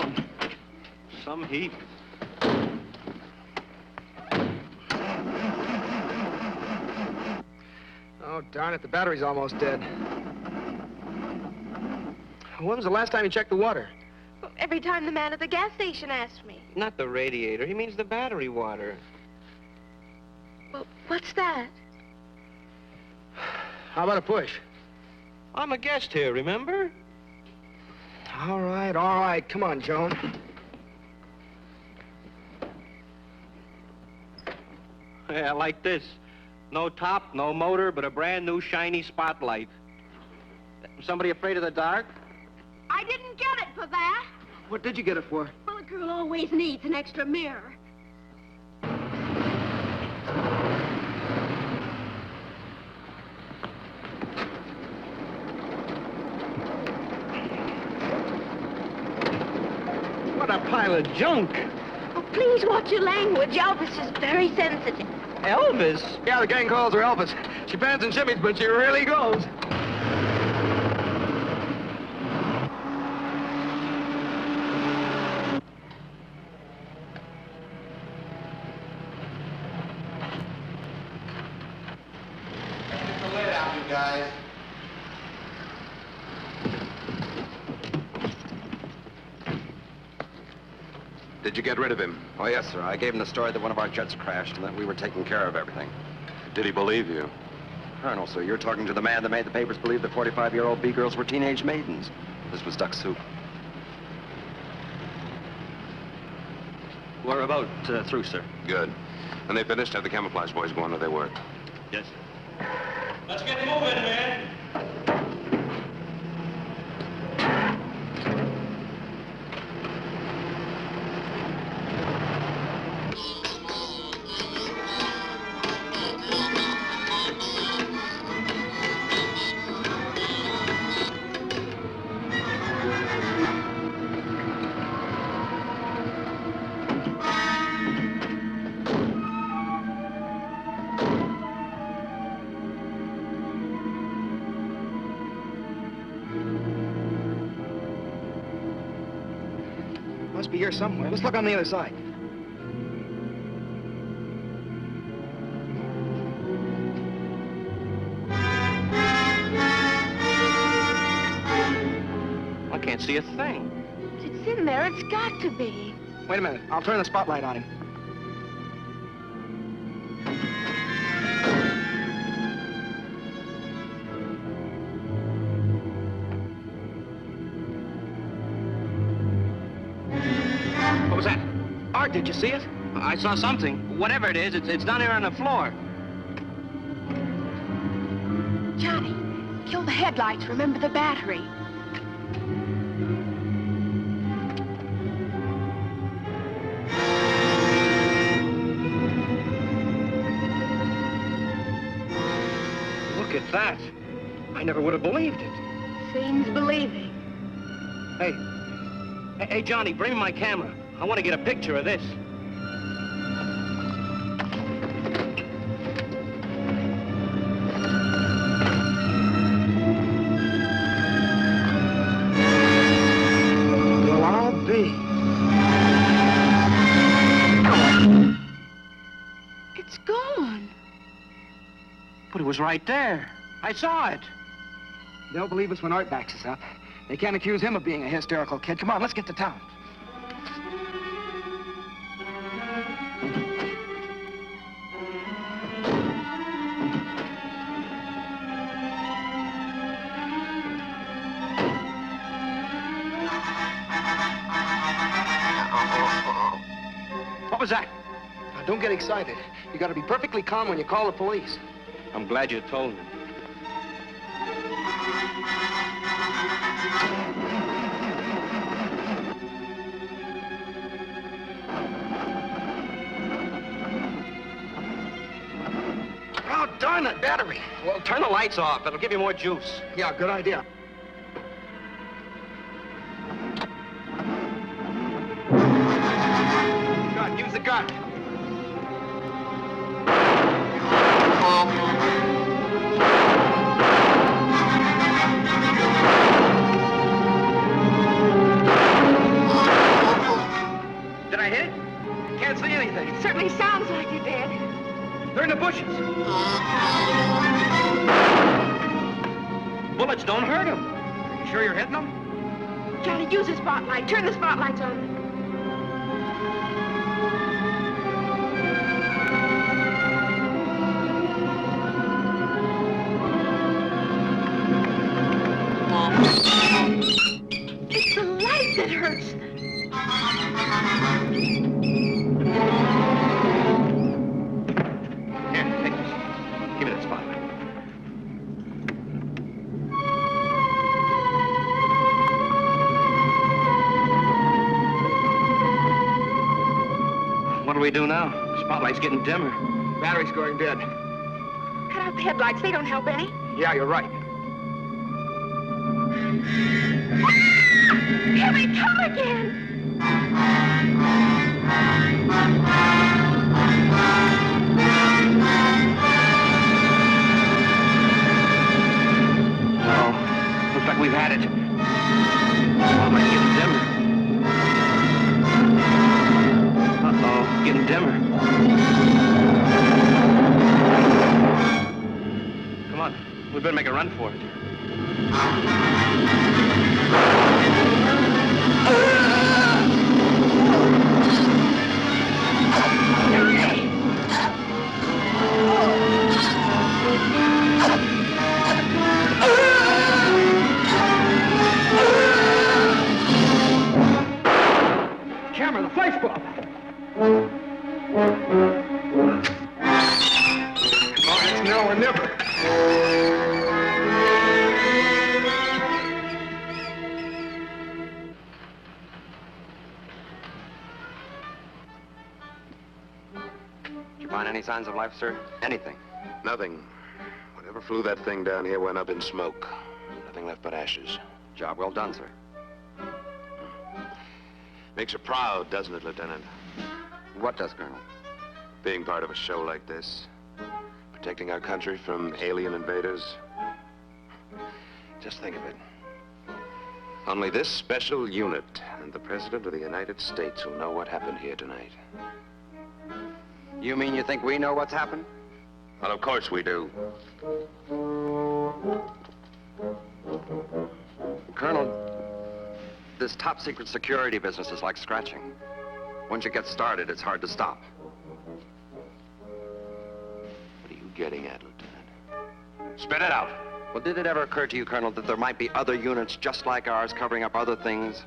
Some heap. Oh, darn it, the battery's almost dead. When was the last time you checked the water? Well, every time the man at the gas station asked me. Not the radiator. He means the battery water. Well, what's that? How about a push? I'm a guest here, remember? All right. Come on, Joan. Yeah, like this. No top, no motor, but a brand new shiny spotlight. Somebody afraid of the dark? I didn't get it for that. What did you get it for? Well, a girl always needs an extra mirror. What a pile of junk. Oh, please watch your language. Elvis is very sensitive. Elvis? Yeah, the gang calls her Elvis. She pants and shimmies, but she really goes. Get the lid out, you guys. Did you get rid of him? Oh, yes, sir. I gave him the story that one of our jets crashed and that we were taking care of everything. Did he believe you? Colonel, sir, you're talking to the man that made the papers believe that 45-year-old B-girls were teenage maidens. This was duck soup. We're about through, sir. Good. When they finished, have the camouflage boys go on with their work. Yes, sir. Let's get moving, man. Must be here somewhere. Let's look on the other side. I can't see a thing. It's in there. It's got to be. Wait a minute. I'll turn the spotlight on him. What was that? Art, did you see it? I saw something. Whatever it is, it's down here on the floor. Johnny, kill the headlights. Remember the battery. Look at that. I never would have believed it. Seems believing. Hey, Johnny, bring me my camera. I want to get a picture of this. Well, I'll be. It's gone. But it was right there. I saw it. They'll believe us when Art backs us up. They can't accuse him of being a hysterical kid. Come on, let's get to town. What was that? Now, don't get excited. You gotta be perfectly calm when you call the police. I'm glad you told me. Oh, darn it, battery. Well, turn the lights off. It'll give you more juice. Yeah, good idea. Gun, use the gun. Did I hit it? Can't see anything. It certainly sounds like you did. They're in the bushes. Bullets don't hurt them. You sure you're hitting them? Johnny, use the spotlight. Turn the spotlights on. It's the light that hurts. Here, take this. Give me that spotlight. What do we do now? Spotlight's getting dimmer. Battery's going dead. Cut out the headlights. They don't help any. Yeah, you're right. Here we come again. Oh, looks like we've had it. Spotlight's getting dimmer. Uh-oh, getting dimmer. Come on, we better make a run for it. Camera, the flash bulb. Oh, it's now or never. Did you find any signs of life, sir? Anything? Nothing. Whatever flew that thing down here went up in smoke. Nothing left but ashes. Job well done, sir. Makes you proud, doesn't it, Lieutenant? What does, Colonel? Being part of a show like this. Protecting our country from alien invaders. Just think of it. Only this special unit and the President of the United States will know what happened here tonight. You mean you think we know what's happened? Well, of course we do. Colonel, this top-secret security business is like scratching. Once you get started, it's hard to stop. What are you getting at, Lieutenant? Spit it out. Well, did it ever occur to you, Colonel, that there might be other units just like ours covering up other things?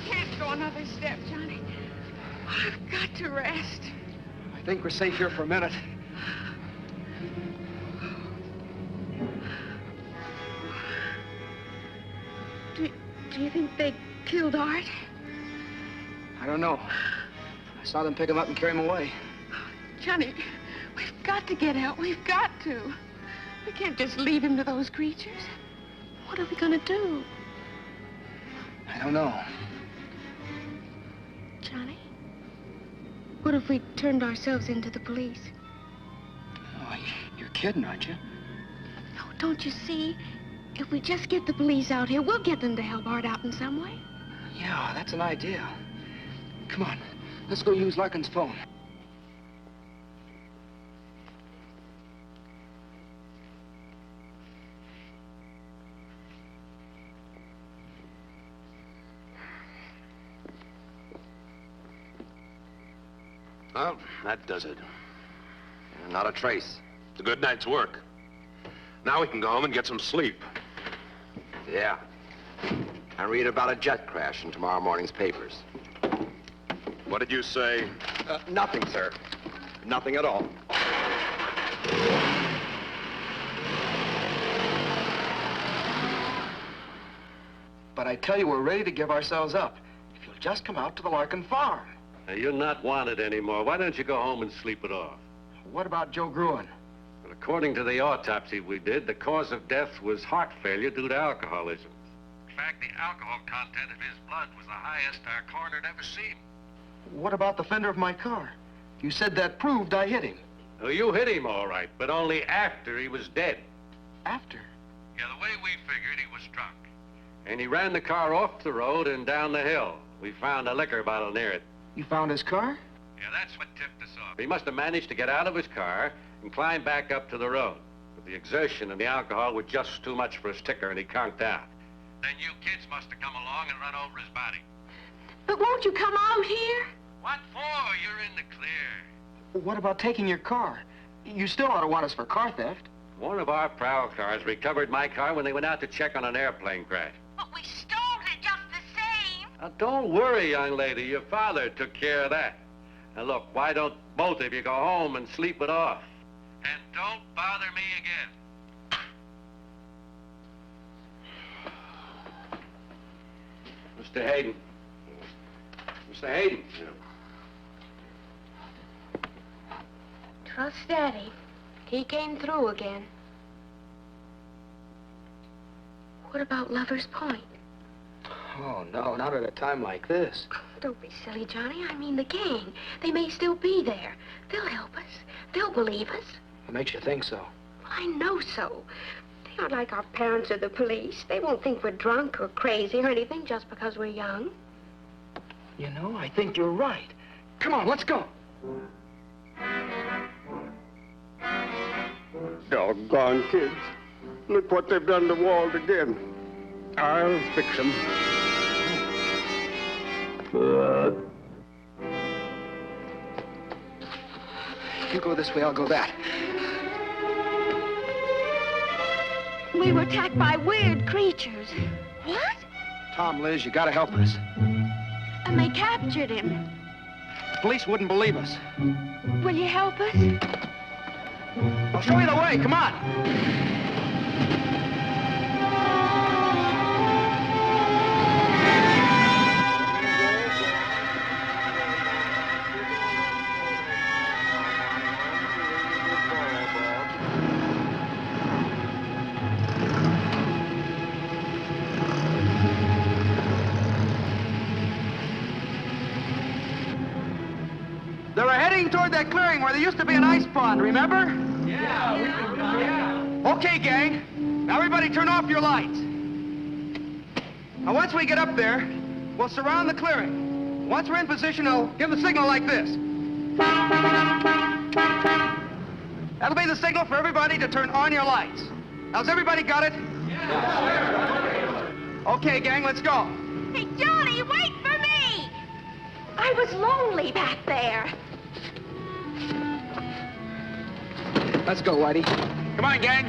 Can't go another step, Johnny. I've got to rest. I think we're safe here for a minute. Do you think they killed Art? I don't know. I saw them pick him up and carry him away. Johnny, we've got to get out. We've got to. We can't just leave him to those creatures. What are we going to do? I don't know. Johnny, what if we turned ourselves into the police? Oh, you're kidding, aren't you? No, don't you see? If we just get the police out here, we'll get them to help Art out in some way. Yeah, that's an idea. Come on, let's go use Larkin's phone. Well, that does it. Not a trace. It's a good night's work. Now we can go home and get some sleep. Yeah. And read about a jet crash in tomorrow morning's papers. What did you say? Nothing, sir. Nothing at all. But I tell you, we're ready to give ourselves up. If you'll just come out to the Larkin farm. Now, you're not wanted anymore. Why don't you go home and sleep it off? What about Joe Gruen? Well, according to the autopsy we did, the cause of death was heart failure due to alcoholism. In fact, the alcohol content of his blood was the highest our coroner had ever seen. What about the fender of my car? You said that proved I hit him. Well, you hit him all right, but only after he was dead. After? Yeah, the way we figured, he was drunk. And he ran the car off the road and down the hill. We found a liquor bottle near it. You found his car? Yeah, that's what tipped us off. He must have managed to get out of his car and climb back up to the road. But the exertion and the alcohol were just too much for his ticker, and he conked out. Then you kids must have come along and run over his body. But won't you come out here? What for? You're in the clear. What about taking your car? You still ought to want us for car theft. One of our prowl cars recovered my car when they went out to check on an airplane crash. But we stole it just the same. Now, don't worry, young lady. Your father took care of that. Now, look, why don't both of you go home and sleep it off? And don't bother me again. Mr. Hayden. Mr. Hayden. Trust Daddy. He came through again. What about Lover's Point? Oh, no, not at a time like this. Don't be silly, Johnny. I mean the gang. They may still be there. They'll help us. They'll believe us. What makes you think so? Well, I know so. They aren't like our parents or the police. They won't think we're drunk or crazy or anything just because we're young. You know, I think you're right. Come on, let's go. Doggone kids. Look what they've done to Walt again. I'll fix them. You go this way, I'll go that. We were attacked by weird creatures. What? Tom, Liz, you gotta help us. And they captured him. The police wouldn't believe us. Will you help us? I'll show you the way, come on. They were heading toward that clearing where there used to be an ice pond, remember? Yeah. Okay, gang. Now everybody turn off your lights. Now once we get up there, we'll surround the clearing. Once we're in position, I'll give the signal like this. That'll be the signal for everybody to turn on your lights. Now, has everybody got it? Yeah. Okay, gang, let's go. Hey, Johnny, wait for me! I was lonely back there. Let's go, Whitey. Come on, gang.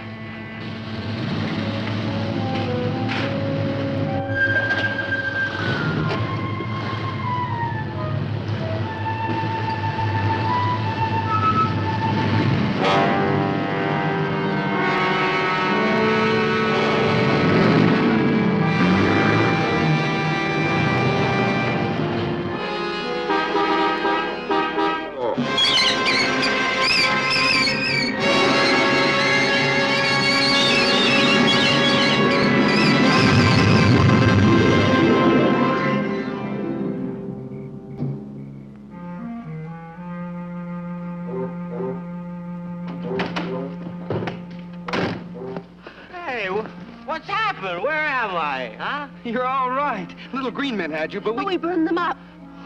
What's happened? Where am I, huh? You're all right. Little green men had you, but we... We burned them up.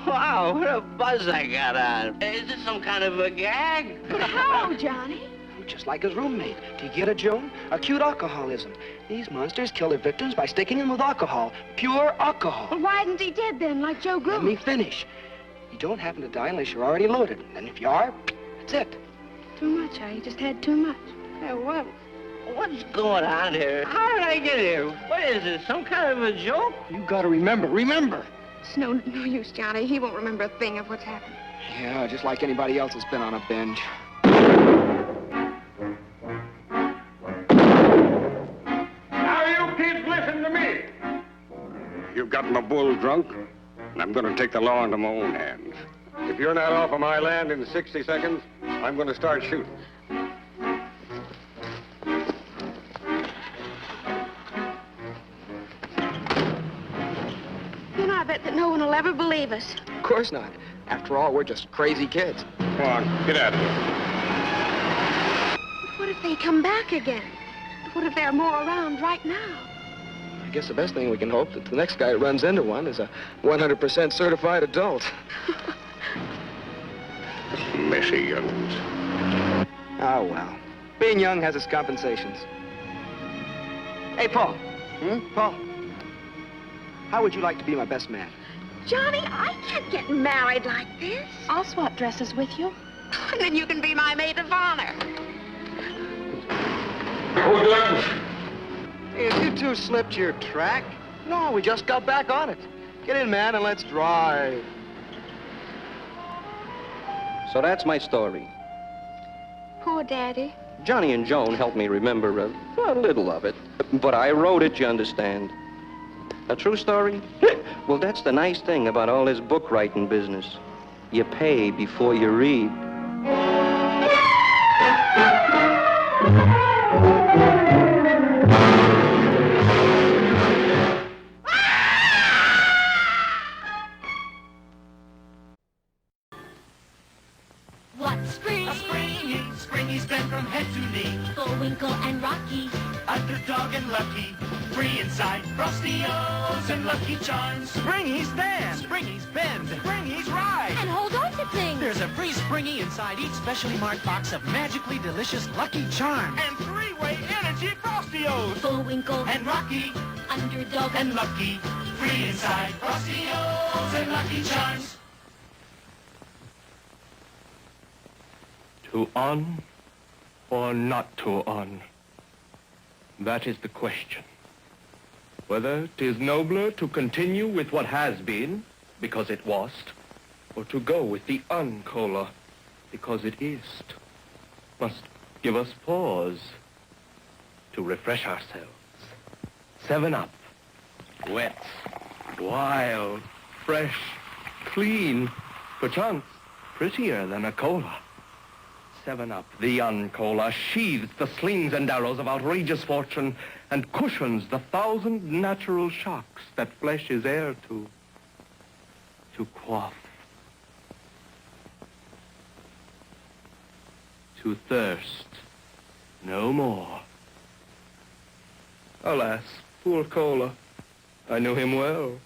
Wow, what a buzz I got on. Is this some kind of a gag? How, Johnny? Just like his roommate. Do you get it, Joan? Acute alcoholism. These monsters kill their victims by sticking them with alcohol. Pure alcohol. Well, why isn't he dead then, like Joe Groom? Let me finish. You don't happen to die unless you're already loaded. And if you are, that's it. Too much, I just had too much. Hey, what's going on here? How did I get here? What is this, some kind of a joke? You gotta remember. It's no use, Johnny. He won't remember a thing of what's happened. Yeah, just like anybody else that's been on a binge. Now, you kids, listen to me. You've got my bull drunk, and I'm going to take the law into my own hands. If you're not off of my land in 60 seconds, I'm going to start shooting. You know, I bet that no one will ever believe us. Of course not. After all, we're just crazy kids. Come on, get out of here. But what if they come back again? What if there are more around right now? I guess the best thing we can hope that the next guy who runs into one is a 100% certified adult. Messy young'uns. Oh, well. Being young has its compensations. Hey, Paul. Paul, How would you like to be my best man? Johnny, I can't get married like this. I'll swap dresses with you. And then you can be my maid of honor. Hey, have you two slipped your track? No, we just got back on it. Get in, man, and let's drive. So that's my story. Poor Daddy. Johnny and Joan helped me remember a little of it. But I wrote it, you understand. A true story? Well, that's the nice thing about all this book writing business. You pay before you read. What's spring? Springy's been from head to knee. Bullwinkle and Rocky. Underdog and Lucky. Free inside. Frosty O's and Lucky Charms. Springy's stand. Springy's bend. Springy's ride. And hold on to things. There's a free Springy inside each specially marked box of magically delicious Lucky Charms. And three-way energy Frosty O's. Bullwinkle and Rocky. Underdog and Lucky. Free inside. Frosty O's and Lucky Charms. To on or not to on? That is the question. Whether 'tis nobler to continue with what has been, because it wast, or to go with the uncola, because it is't, must give us pause to refresh ourselves. 7-Up, wet, wild, fresh, clean, perchance prettier than a cola. 7-Up, the uncola, sheathes the slings and arrows of outrageous fortune and cushions the 1,000 natural shocks that flesh is heir to quaff, to thirst no more. Alas, poor cola, I knew him well.